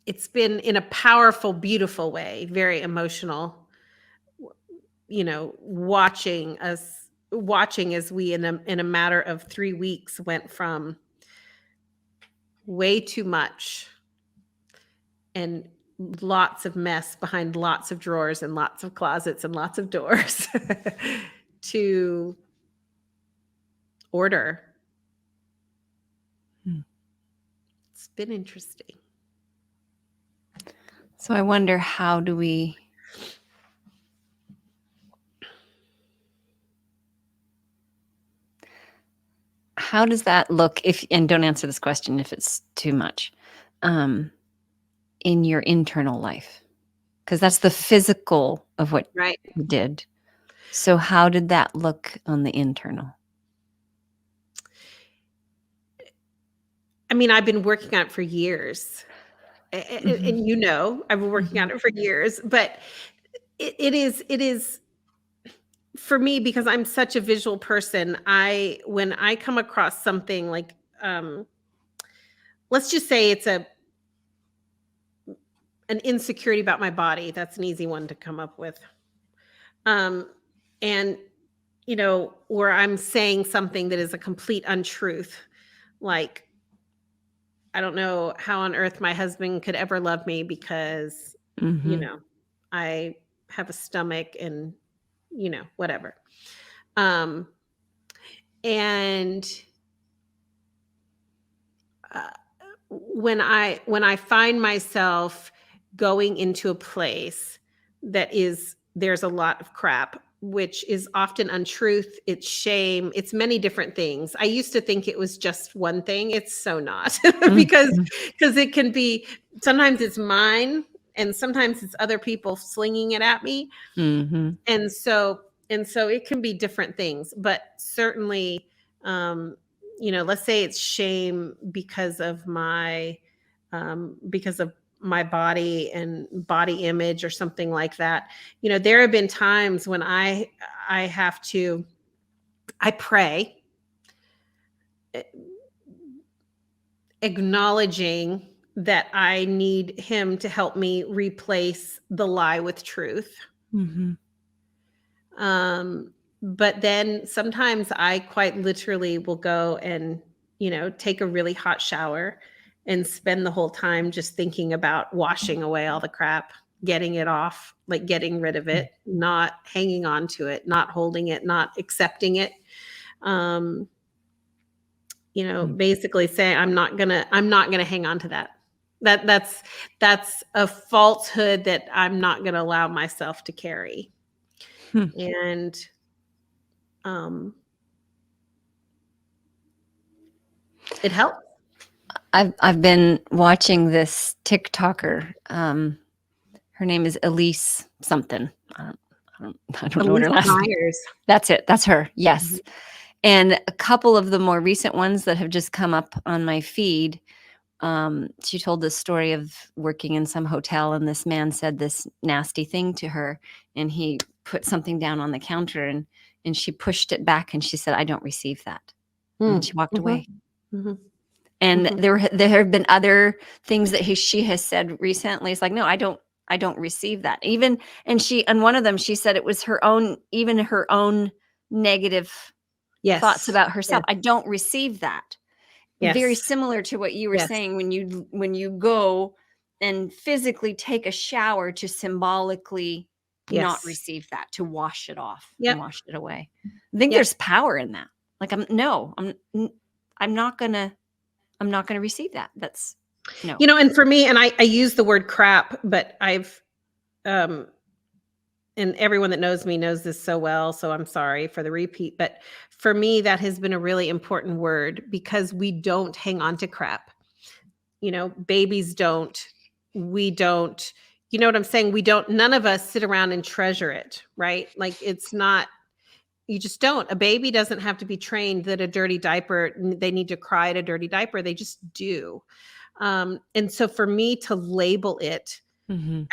[SPEAKER 2] it's been in a powerful, beautiful way, very emotional, watching as we in a matter of 3 weeks went from way too much and lots of mess behind lots of drawers and lots of closets and lots of doors to order. It's been interesting.
[SPEAKER 1] So I wonder, how does that look, and don't answer this question if it's too much, in your internal life? Because that's the physical of what
[SPEAKER 2] Right.
[SPEAKER 1] you did. So how did that look on the internal?
[SPEAKER 2] I mean, I've been working on it for years. And I've been working on it for years, but it is for me, because I'm such a visual person. When I come across something like, let's just say it's an insecurity about my body. That's an easy one to come up with. And where I'm saying something that is a complete untruth, like, I don't know how on earth my husband could ever love me because, I have a stomach and, whatever. And when I find myself going into a place there's a lot of crap, which is often untruth, it's shame, it's many different things. I used to think it was just one thing. It's so not, because it can be, sometimes it's mine and sometimes it's other people slinging it at me. And so it can be different things, but certainly, let's say it's shame because of my body and body image or something like that. There have been times when I pray, acknowledging that I need him to help me replace the lie with truth. But then sometimes I quite literally will go and, take a really hot shower and spend the whole time just thinking about washing away all the crap, getting it off, like getting rid of it, not hanging on to it, not holding it, not accepting it. Basically saying, I'm not gonna hang on to that. That's a falsehood that I'm not gonna allow myself to carry. And it helps.
[SPEAKER 1] I've been watching this TikToker. Her name is Elise something. I don't know what her last name. That's it. That's her. Yes. And a couple of the more recent ones that have just come up on my feed, she told this story of working in some hotel, and this man said this nasty thing to her, and he put something down on the counter, and she pushed it back, and she said, "I don't receive that." And she walked away. And there have been other things that she has said recently. It's like, no, I don't receive that. Even, and one of them, she said it was her own negative thoughts about herself. I don't receive that. Very similar to what you were saying when you go and physically take a shower to symbolically not receive that, to wash it off and wash it away. I think there's power in that. Like, I'm not gonna receive that. That's no.
[SPEAKER 2] And for me, and I use the word crap, but I've and everyone that knows me knows this so well, so I'm sorry for the repeat, but for me, that has been a really important word, because we don't hang on to crap. Babies don't, we don't, you know what I'm saying? None of us sit around and treasure it, right? Like, it's not, You just don't. A baby doesn't have to be trained that a dirty diaper, they need to cry at a dirty diaper. They just do. And so for me to label it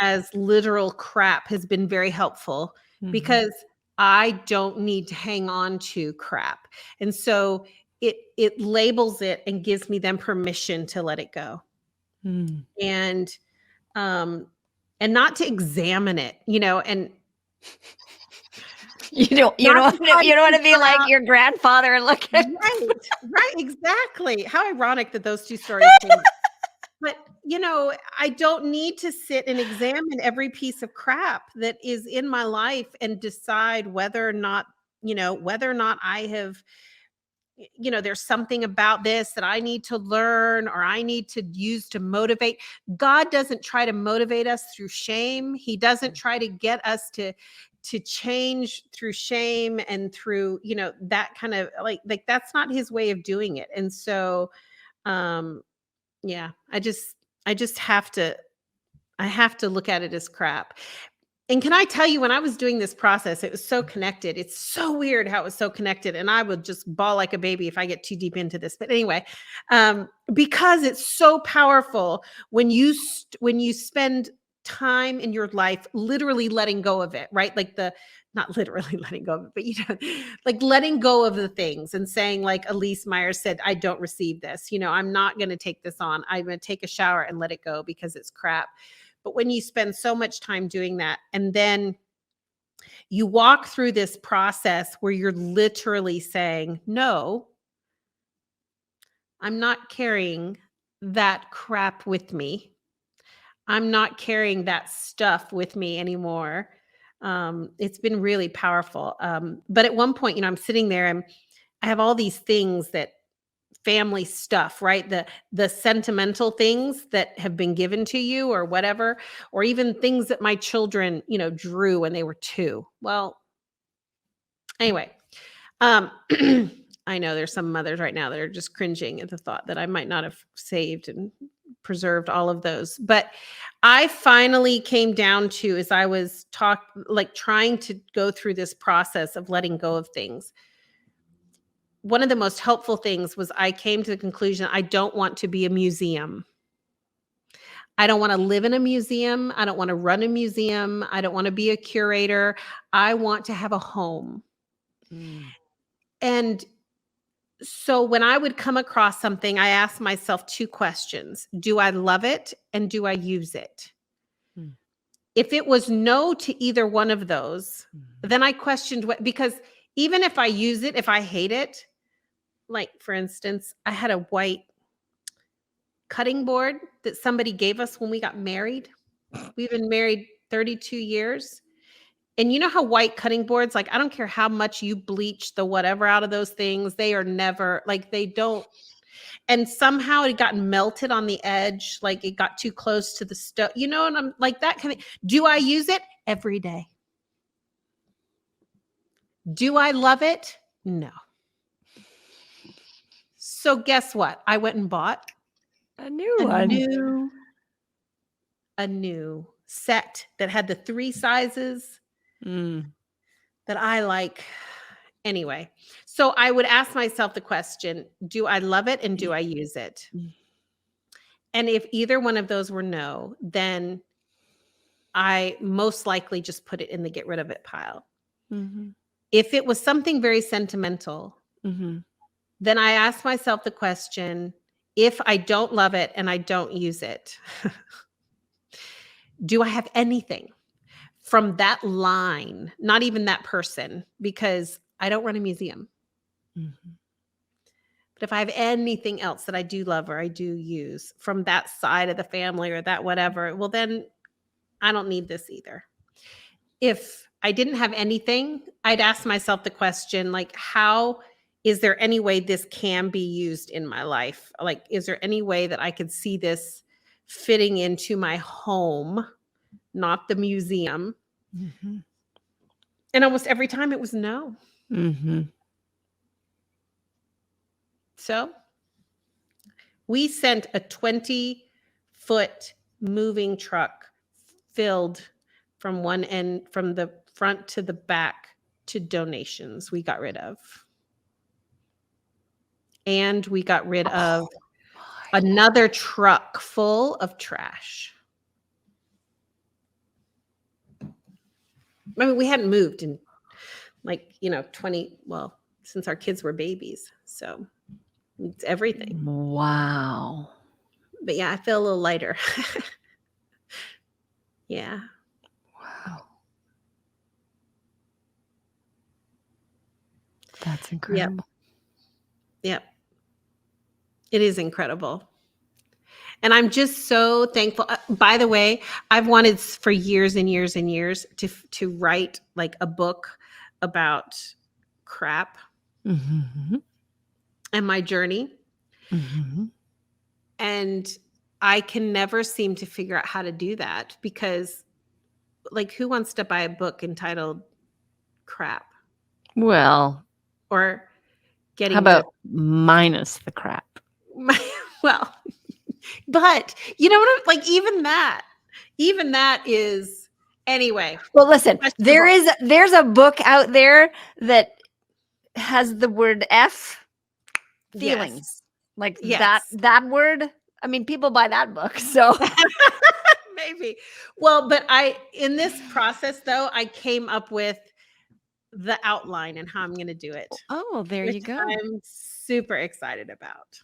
[SPEAKER 2] as literal crap has been very helpful because I don't need to hang on to crap. And so it labels it and gives me then permission to let it go. And not to examine it, and
[SPEAKER 1] You don't want to be like your grandfather and look at
[SPEAKER 2] Right, exactly. How ironic that those two stories came. But, I don't need to sit and examine every piece of crap that is in my life and decide whether or not I have, there's something about this that I need to learn or I need to use to motivate. God doesn't try to motivate us through shame. He doesn't try to get us to change through shame and through, that kind of like that's not his way of doing it. And so, yeah, I just have to look at it as crap. And can I tell you, when I was doing this process, it was so connected. It's so weird how it was so connected. And I would just bawl like a baby if I get too deep into this. But anyway, because it's so powerful when you spend time in your life literally letting go of it, right? Like not literally letting go of it, but like letting go of the things and saying, like Elise Myers said, I don't receive this. I'm not going to take this on. I'm going to take a shower and let it go because it's crap. But when you spend so much time doing that, and then you walk through this process where you're literally saying, no, I'm not carrying that crap with me. I'm not carrying that stuff with me anymore. It's been really powerful. But at one point, I'm sitting there and I have all these things that family stuff, right? The sentimental things that have been given to you or whatever, or even things that my children, drew when they were 2. Well, anyway, I know there's some mothers right now that are just cringing at the thought that I might not have saved and preserved all of those. But I finally came down to, as I was trying to go through this process of letting go of things, one of the most helpful things was I came to the conclusion I don't want to be a museum. I don't want to live in a museum. I don't want to run a museum. I don't want to be a curator. I want to have a home. And so when I would come across something, I asked myself 2 questions. Do I love it? And do I use it? If it was no to either one of those, then I questioned because even if I use it, if I hate it, like, for instance, I had a white cutting board that somebody gave us when we got married. We've been married 32 years. And you know how white cutting boards, like, I don't care how much you bleach the whatever out of those things, they are never, like, they don't. And somehow it got melted on the edge, like it got too close to the stove, and I'm like, that kind of, do I use it? Every day. Do I love it? No. So guess what? I went and bought
[SPEAKER 1] a new
[SPEAKER 2] a new set that had the 3 sizes that I like. Anyway, so I would ask myself the question, do I love it and do I use it? And if either one of those were no, then I most likely just put it in the get rid of it pile. If it was something very sentimental, then I ask myself the question, if I don't love it and I don't use it, do I have anything from that line, not even that person, because I don't run a museum. But if I have anything else that I do love or I do use from that side of the family or that whatever, well, then I don't need this either. If I didn't have anything, I'd ask myself the question, like, how is there any way this can be used in my life? Like, is there any way that I could see this fitting into my home, not the museum? And almost every time it was no. So we sent a 20-foot moving truck filled from one end, from the front to the back, to donations we got rid of. And we got rid of another truck full of trash. I mean, we hadn't moved in 20, well, since our kids were babies. So it's everything.
[SPEAKER 1] Wow.
[SPEAKER 2] But yeah, I feel a little lighter. Yeah.
[SPEAKER 1] Wow. That's incredible.
[SPEAKER 2] Yep. It is incredible. And I'm just so thankful. By the way, I've wanted for years and years and years to write like a book about crap
[SPEAKER 1] Mm-hmm.
[SPEAKER 2] and my journey.
[SPEAKER 1] Mm-hmm.
[SPEAKER 2] And I can never seem to figure out how to do that because, like, who wants to buy a book entitled Crap?
[SPEAKER 1] Well,
[SPEAKER 2] Or
[SPEAKER 1] how
[SPEAKER 2] getting
[SPEAKER 1] about minus the crap?
[SPEAKER 2] well, but you know what? Like, even that is anyway.
[SPEAKER 1] Well, listen, there's a book out there that has the word F, feelings.
[SPEAKER 2] Yes.
[SPEAKER 1] Like
[SPEAKER 2] Yes.
[SPEAKER 1] that word. I mean, people buy that book. So
[SPEAKER 2] maybe. Well, but in this process though, I came up with the outline and how I'm going to do it.
[SPEAKER 1] Oh, there you go.
[SPEAKER 2] I'm super excited about.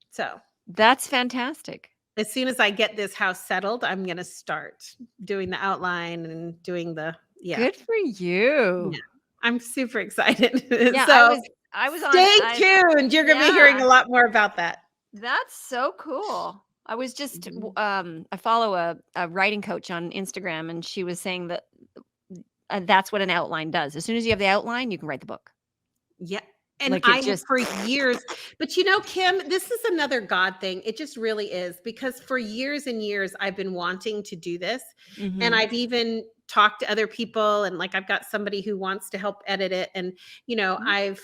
[SPEAKER 2] So
[SPEAKER 1] that's fantastic.
[SPEAKER 2] As soon as I get this house settled, I'm going to start doing the outline and doing
[SPEAKER 1] Good for you.
[SPEAKER 2] Yeah. I'm super excited.
[SPEAKER 1] Yeah,
[SPEAKER 2] so
[SPEAKER 1] I was
[SPEAKER 2] stay tuned. You're going to be hearing a lot more about that.
[SPEAKER 1] That's so cool. I was just I follow a writing coach on Instagram, and she was saying that that's what an outline does. As soon as you have the outline, you can write the book.
[SPEAKER 2] Yeah. And I have for years, but Kim, this is another God thing. It just really is, because for years and years, I've been wanting to do this.
[SPEAKER 1] Mm-hmm.
[SPEAKER 2] And I've even talked to other people, and like, I've got somebody who wants to help edit it. And, I've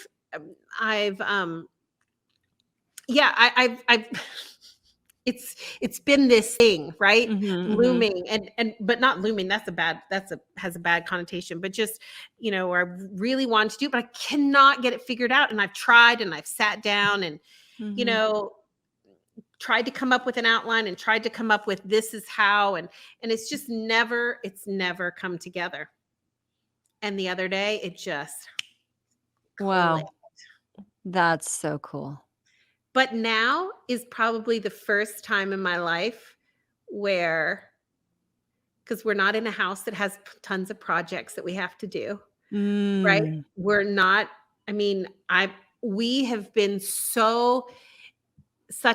[SPEAKER 2] it's been this thing, right?
[SPEAKER 1] Mm-hmm,
[SPEAKER 2] looming and but not looming. Has a bad connotation, but just, where I really want to do it, but I cannot get it figured out. And I've tried and I've sat down and, tried to come up with an outline and tried to come up with this is how, and it's just never come together. And the other day it just
[SPEAKER 1] wow. That's so cool.
[SPEAKER 2] But now is probably the first time in my life where, because we're not in a house that has tons of projects that we have to do, right? We're not, we have been such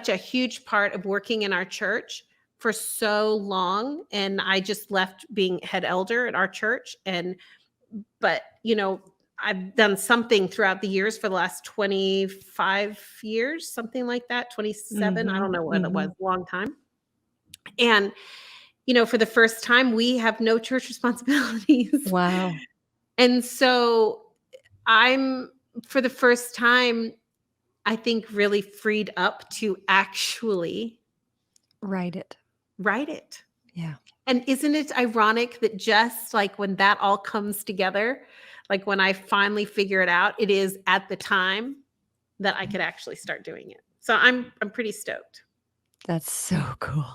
[SPEAKER 2] a huge part of working in our church for so long. And I just left being head elder at our church. But I've done something throughout the years for the last 25 years, something like that, 27. I don't know what it was, a long time. And, for the first time, we have no church responsibilities.
[SPEAKER 1] Wow.
[SPEAKER 2] And so I'm, for the first time, I think really freed up to actually
[SPEAKER 1] write it.
[SPEAKER 2] Yeah. And isn't it ironic that just like when that all comes together, like when I finally figure it out, it is at the time that I could actually start doing it. So I'm pretty stoked.
[SPEAKER 1] That's so cool.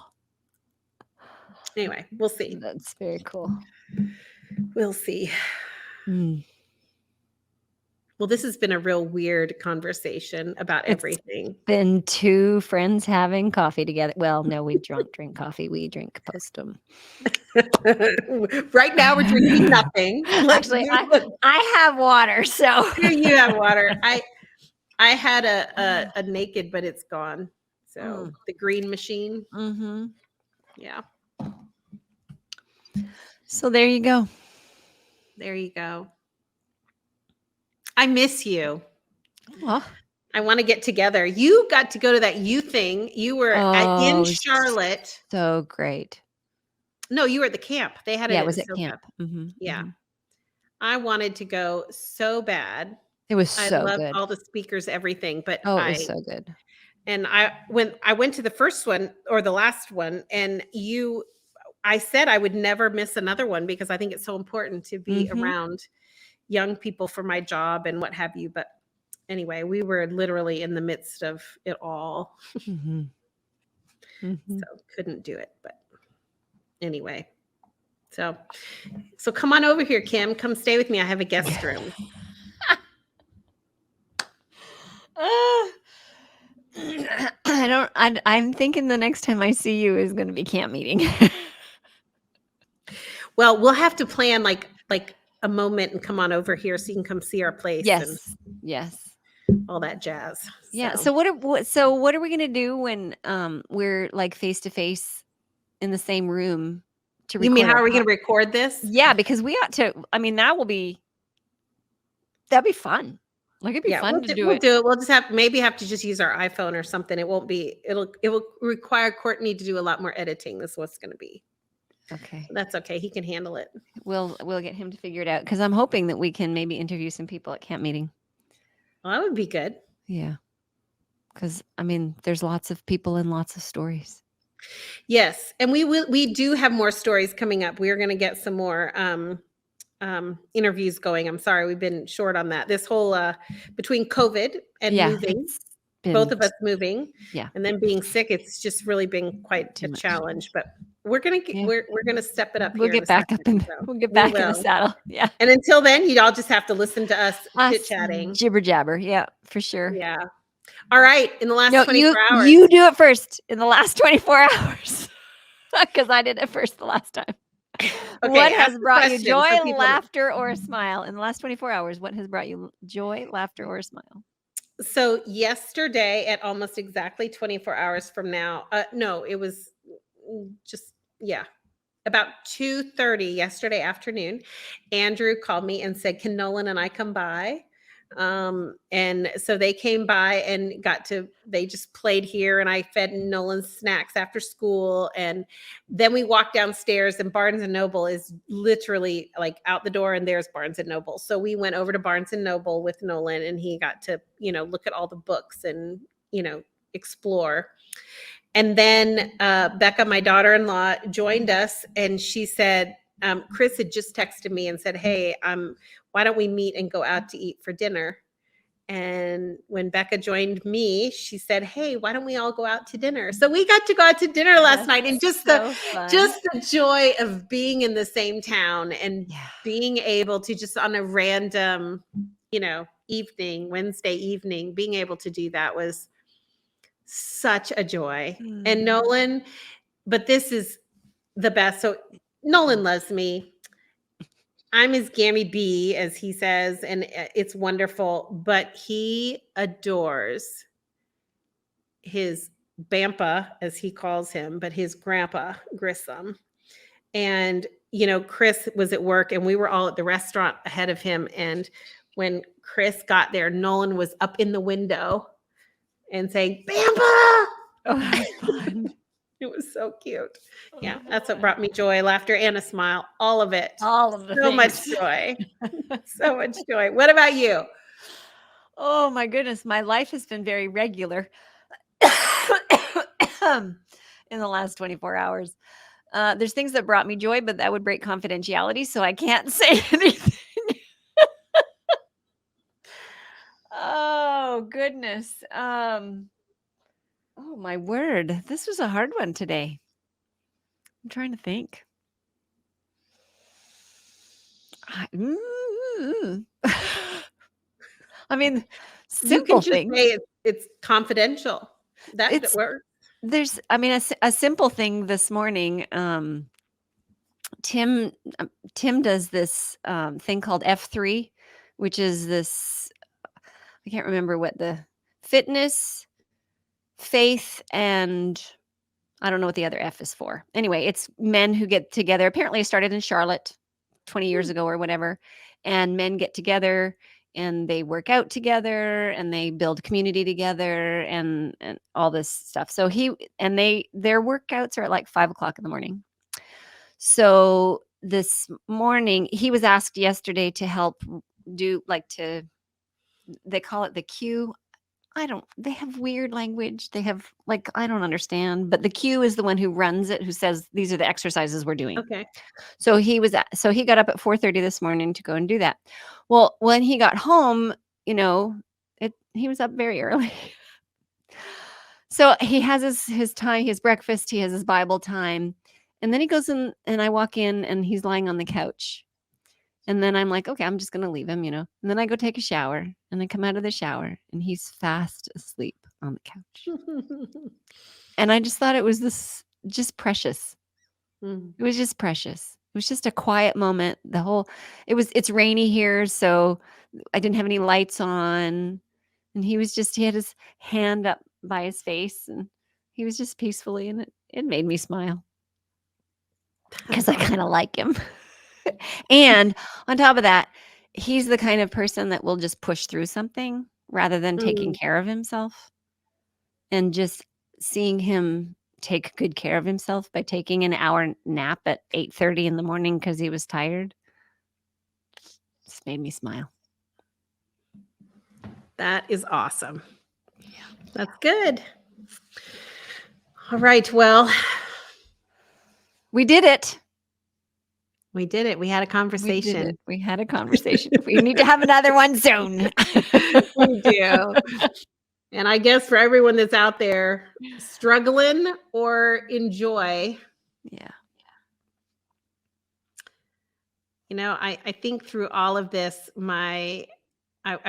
[SPEAKER 2] Anyway, we'll see.
[SPEAKER 1] That's very cool.
[SPEAKER 2] We'll see. Well, this has been a real weird conversation about everything.
[SPEAKER 1] Been two friends having coffee together. Well, no, we don't drink coffee. We drink Postum.
[SPEAKER 2] Right now we're drinking nothing.
[SPEAKER 1] Actually, I have water. So
[SPEAKER 2] you have water. I had a Naked, but it's gone. So the green machine.
[SPEAKER 1] Mm-hmm.
[SPEAKER 2] Yeah.
[SPEAKER 1] So there you go.
[SPEAKER 2] There you go. I miss you.
[SPEAKER 1] Well,
[SPEAKER 2] I want to get together. You got to go to that youth thing. You were in Charlotte.
[SPEAKER 1] So great.
[SPEAKER 2] No, you were at the camp. They had it.
[SPEAKER 1] Yeah, it was at camp.
[SPEAKER 2] Mm-hmm. Yeah. Mm-hmm. I wanted to go so bad.
[SPEAKER 1] It was so good. I loved
[SPEAKER 2] all the speakers, everything. But
[SPEAKER 1] it was so good.
[SPEAKER 2] And when I went to the first one or the last one, and I said I would never miss another one because I think it's so important to be around young people for my job and what have you. But anyway, we were literally in the midst of it all.
[SPEAKER 1] Mm-hmm. Mm-hmm.
[SPEAKER 2] So couldn't do it. But anyway, so come on over here, Kim. Come stay with me. I have a guest room.
[SPEAKER 1] I'm thinking the next time I see you is going to be camp meeting.
[SPEAKER 2] Well, we'll have to plan like a moment and come on over here so you can come see our place and
[SPEAKER 1] Yes.
[SPEAKER 2] all that jazz.
[SPEAKER 1] Yeah. So what are we going to do when we're like face to face in the same room to record?
[SPEAKER 2] You mean how are we going to record this?
[SPEAKER 1] Yeah, because we ought to. I mean, that'd be fun. Like it'd be fun to do
[SPEAKER 2] we'll
[SPEAKER 1] it.
[SPEAKER 2] do it. We'll just maybe have to just use our iPhone or something. It will require Courtney to do a lot more editing. That's what's going to be.
[SPEAKER 1] Okay.
[SPEAKER 2] So that's okay. He can handle it.
[SPEAKER 1] We'll get him to figure it out because I'm hoping that we can maybe interview some people at camp meeting.
[SPEAKER 2] Well, that would be good.
[SPEAKER 1] Yeah. Because I mean, there's lots of people and lots of stories.
[SPEAKER 2] Yes, and we do have more stories coming up. We're going to get some more interviews going. I'm sorry, we've been short on that. This whole between COVID and moving, both of us moving, and then being sick, it's just really been quite a challenge. But we're gonna step it up.
[SPEAKER 1] We'll get back up and we'll get back in the saddle. Yeah.
[SPEAKER 2] And until then, y'all just have to listen to us chit chatting,
[SPEAKER 1] jibber jabber. Yeah, for sure.
[SPEAKER 2] Yeah. All right. In the last 24 hours,
[SPEAKER 1] you do it first. In the last 24 hours, because I did it first the last time. Okay, what has brought you joy, laughter, or a smile in the last 24 hours? What has brought you joy, laughter, or a smile?
[SPEAKER 2] So yesterday at almost exactly 24 hours from now, no, it was just, about 2:30 yesterday afternoon, Andrew called me and said, can Nolan and I come by? And so they came by and they just played here and I fed Nolan snacks after school. And then we walked downstairs and Barnes and Noble is literally like out the door and there's Barnes and Noble. So we went over to Barnes and Noble with Nolan and he got to, look at all the books and, explore. And then Becca, my daughter-in-law, joined us and she said, Chris had just texted me and said, hey, why don't we meet and go out to eat for dinner? And when Becca joined me, she said, hey, why don't we all go out to dinner? So we got to go out to dinner last night and just the joy of being in the same town and being able to just on a random, evening, Wednesday evening, being able to do that was such a joy. And Nolan, but this is the best. So Nolan loves me. I'm his Gammy B, as he says, and it's wonderful, but he adores his Bampa, as he calls him, but his grandpa, Grissom. And, Chris was at work and we were all at the restaurant ahead of him. And when Chris got there, Nolan was up in the window and saying, Bampa! Oh, fun. It was so cute. Yeah, that's what brought me joy, laughter, and a smile. All of it.
[SPEAKER 1] All of the
[SPEAKER 2] so much joy. So much joy. What about you?
[SPEAKER 1] Oh my goodness, my life has been very regular in the last 24 hours. There's things that brought me joy, but that would break confidentiality, so I can't say anything. Oh goodness. Oh my word. This was a hard one today. I'm trying to think. I mean, simple thing.
[SPEAKER 2] It's confidential. That works.
[SPEAKER 1] There's, I mean, a simple thing this morning. Tim does this thing called F3, which is this. I can't remember what the fitness, faith, and I don't know what the other F is for. Anyway, it's men who get together. Apparently it started in Charlotte 20 years ago or whatever. And men get together and they work out together and they build community together and all this stuff. So their workouts are at like 5:00 in the morning. So this morning he was asked yesterday to help do they call it the Q. they have weird language. They have like, I don't understand, but the Q is the one who runs it, who says, these are the exercises we're doing.
[SPEAKER 2] Okay.
[SPEAKER 1] So he got up at 4:30 this morning to go and do that. Well, when he got home, he was up very early. So he has his time, his breakfast, he has his Bible time. And then he goes in and I walk in and he's lying on the couch. And then I'm like, okay, I'm just going to leave him. And then I go take a shower and I come out of the shower and he's fast asleep on the couch. And I just thought it was just precious. It was just precious. It was just a quiet moment. It's rainy here, so I didn't have any lights on. And he had his hand up by his face and he was just peacefully, and it made me smile because I kind of like him. And on top of that, he's the kind of person that will just push through something rather than taking care of himself. And just seeing him take good care of himself by taking an hour nap at 8:30 in the morning because he was tired just made me smile.
[SPEAKER 2] That is awesome. Yeah, that's good. All right. Well,
[SPEAKER 1] we did it.
[SPEAKER 2] We did it. We had a conversation.
[SPEAKER 1] We had a conversation. We need to have another one soon.
[SPEAKER 2] We do. And I guess for everyone that's out there struggling or enjoy.
[SPEAKER 1] Yeah.
[SPEAKER 2] I think through all of this, I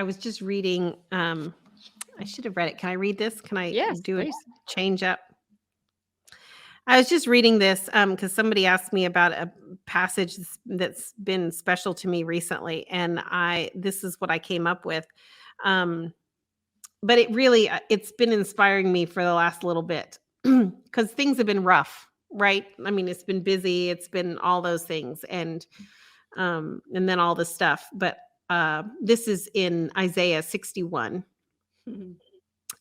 [SPEAKER 2] was just reading, I should have read it. Can I read this? Can I do it? Change up? I was just reading this because somebody asked me about a passage that's been special to me recently. And this is what I came up with. But it's been inspiring me for the last little bit because things have been rough, right? I mean, it's been busy. It's been all those things. And then all this stuff. But this is in Isaiah 61. And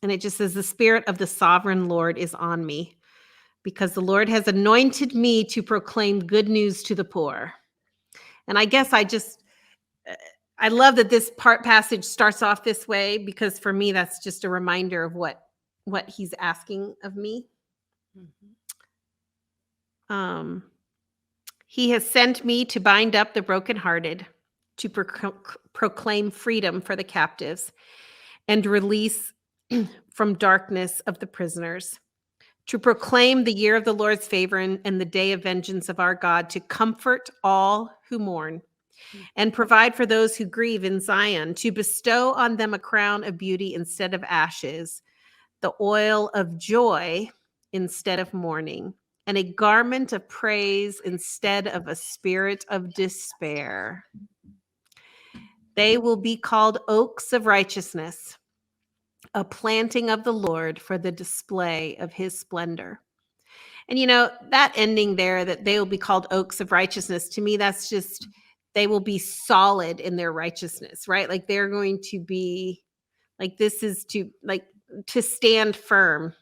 [SPEAKER 2] it just says, the Spirit of the Sovereign Lord is on me because the Lord has anointed me to proclaim good news to the poor. And I guess I love that this passage starts off this way because for me, that's just a reminder of what he's asking of me. He has sent me to bind up the brokenhearted, to proclaim freedom for the captives and release from darkness of the prisoners, to proclaim the year of the Lord's favor and the day of vengeance of our God, to comfort all who mourn and provide for those who grieve in Zion, to bestow on them a crown of beauty instead of ashes, the oil of joy instead of mourning, and a garment of praise instead of a spirit of despair. They will be called oaks of righteousness, a planting of the Lord for the display of his splendor. And that ending there, that they will be called oaks of righteousness, to me, that's just, they will be solid in their righteousness, right? Like they're going to be like, this is to stand firm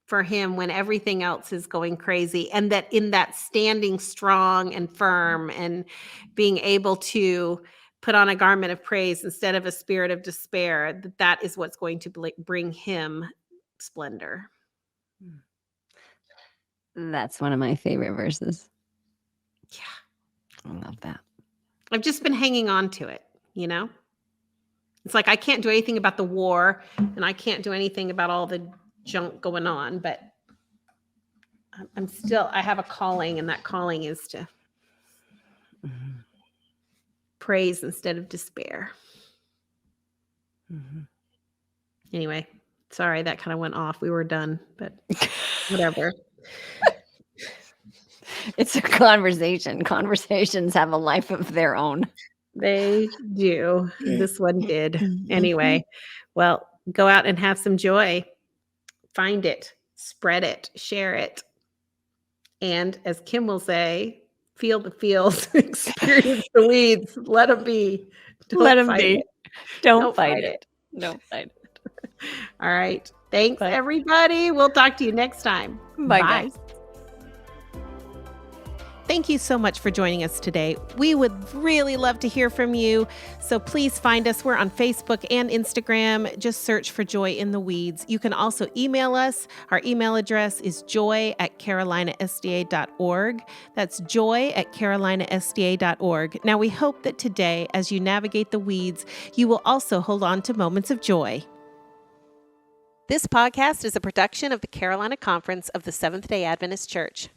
[SPEAKER 2] for him when everything else is going crazy. And that in that standing strong and firm and being able to put on a garment of praise instead of a spirit of despair, that is what's going to bring him splendor.
[SPEAKER 1] That's one of my favorite verses.
[SPEAKER 2] Yeah.
[SPEAKER 1] I love that.
[SPEAKER 2] I've just been hanging on to it, It's like I can't do anything about the war and I can't do anything about all the junk going on, but I have a calling, and that calling is to praise instead of despair. Anyway, sorry, that kind of went off. We were done, but whatever.
[SPEAKER 1] It's a conversation. Conversations have a life of their own.
[SPEAKER 2] They do. This one did. Anyway, well, go out and have some joy. Find it, spread it, share it. And as Kim will say, feel the feels, experience the weeds, let them be.
[SPEAKER 1] Let them be. Don't fight
[SPEAKER 2] it.
[SPEAKER 1] Don't fight it.
[SPEAKER 2] All right. Thanks, everybody. We'll talk to you next time.
[SPEAKER 1] Bye, guys.
[SPEAKER 2] Thank you so much for joining us today. We would really love to hear from you. So please find us. We're on Facebook and Instagram. Just search for Joy in the Weeds. You can also email us. Our email address is joy@carolinasda.org. That's joy@carolinasda.org. Now, we hope that today, as you navigate the weeds, you will also hold on to moments of joy. This podcast is a production of the Carolina Conference of the Seventh-day Adventist Church.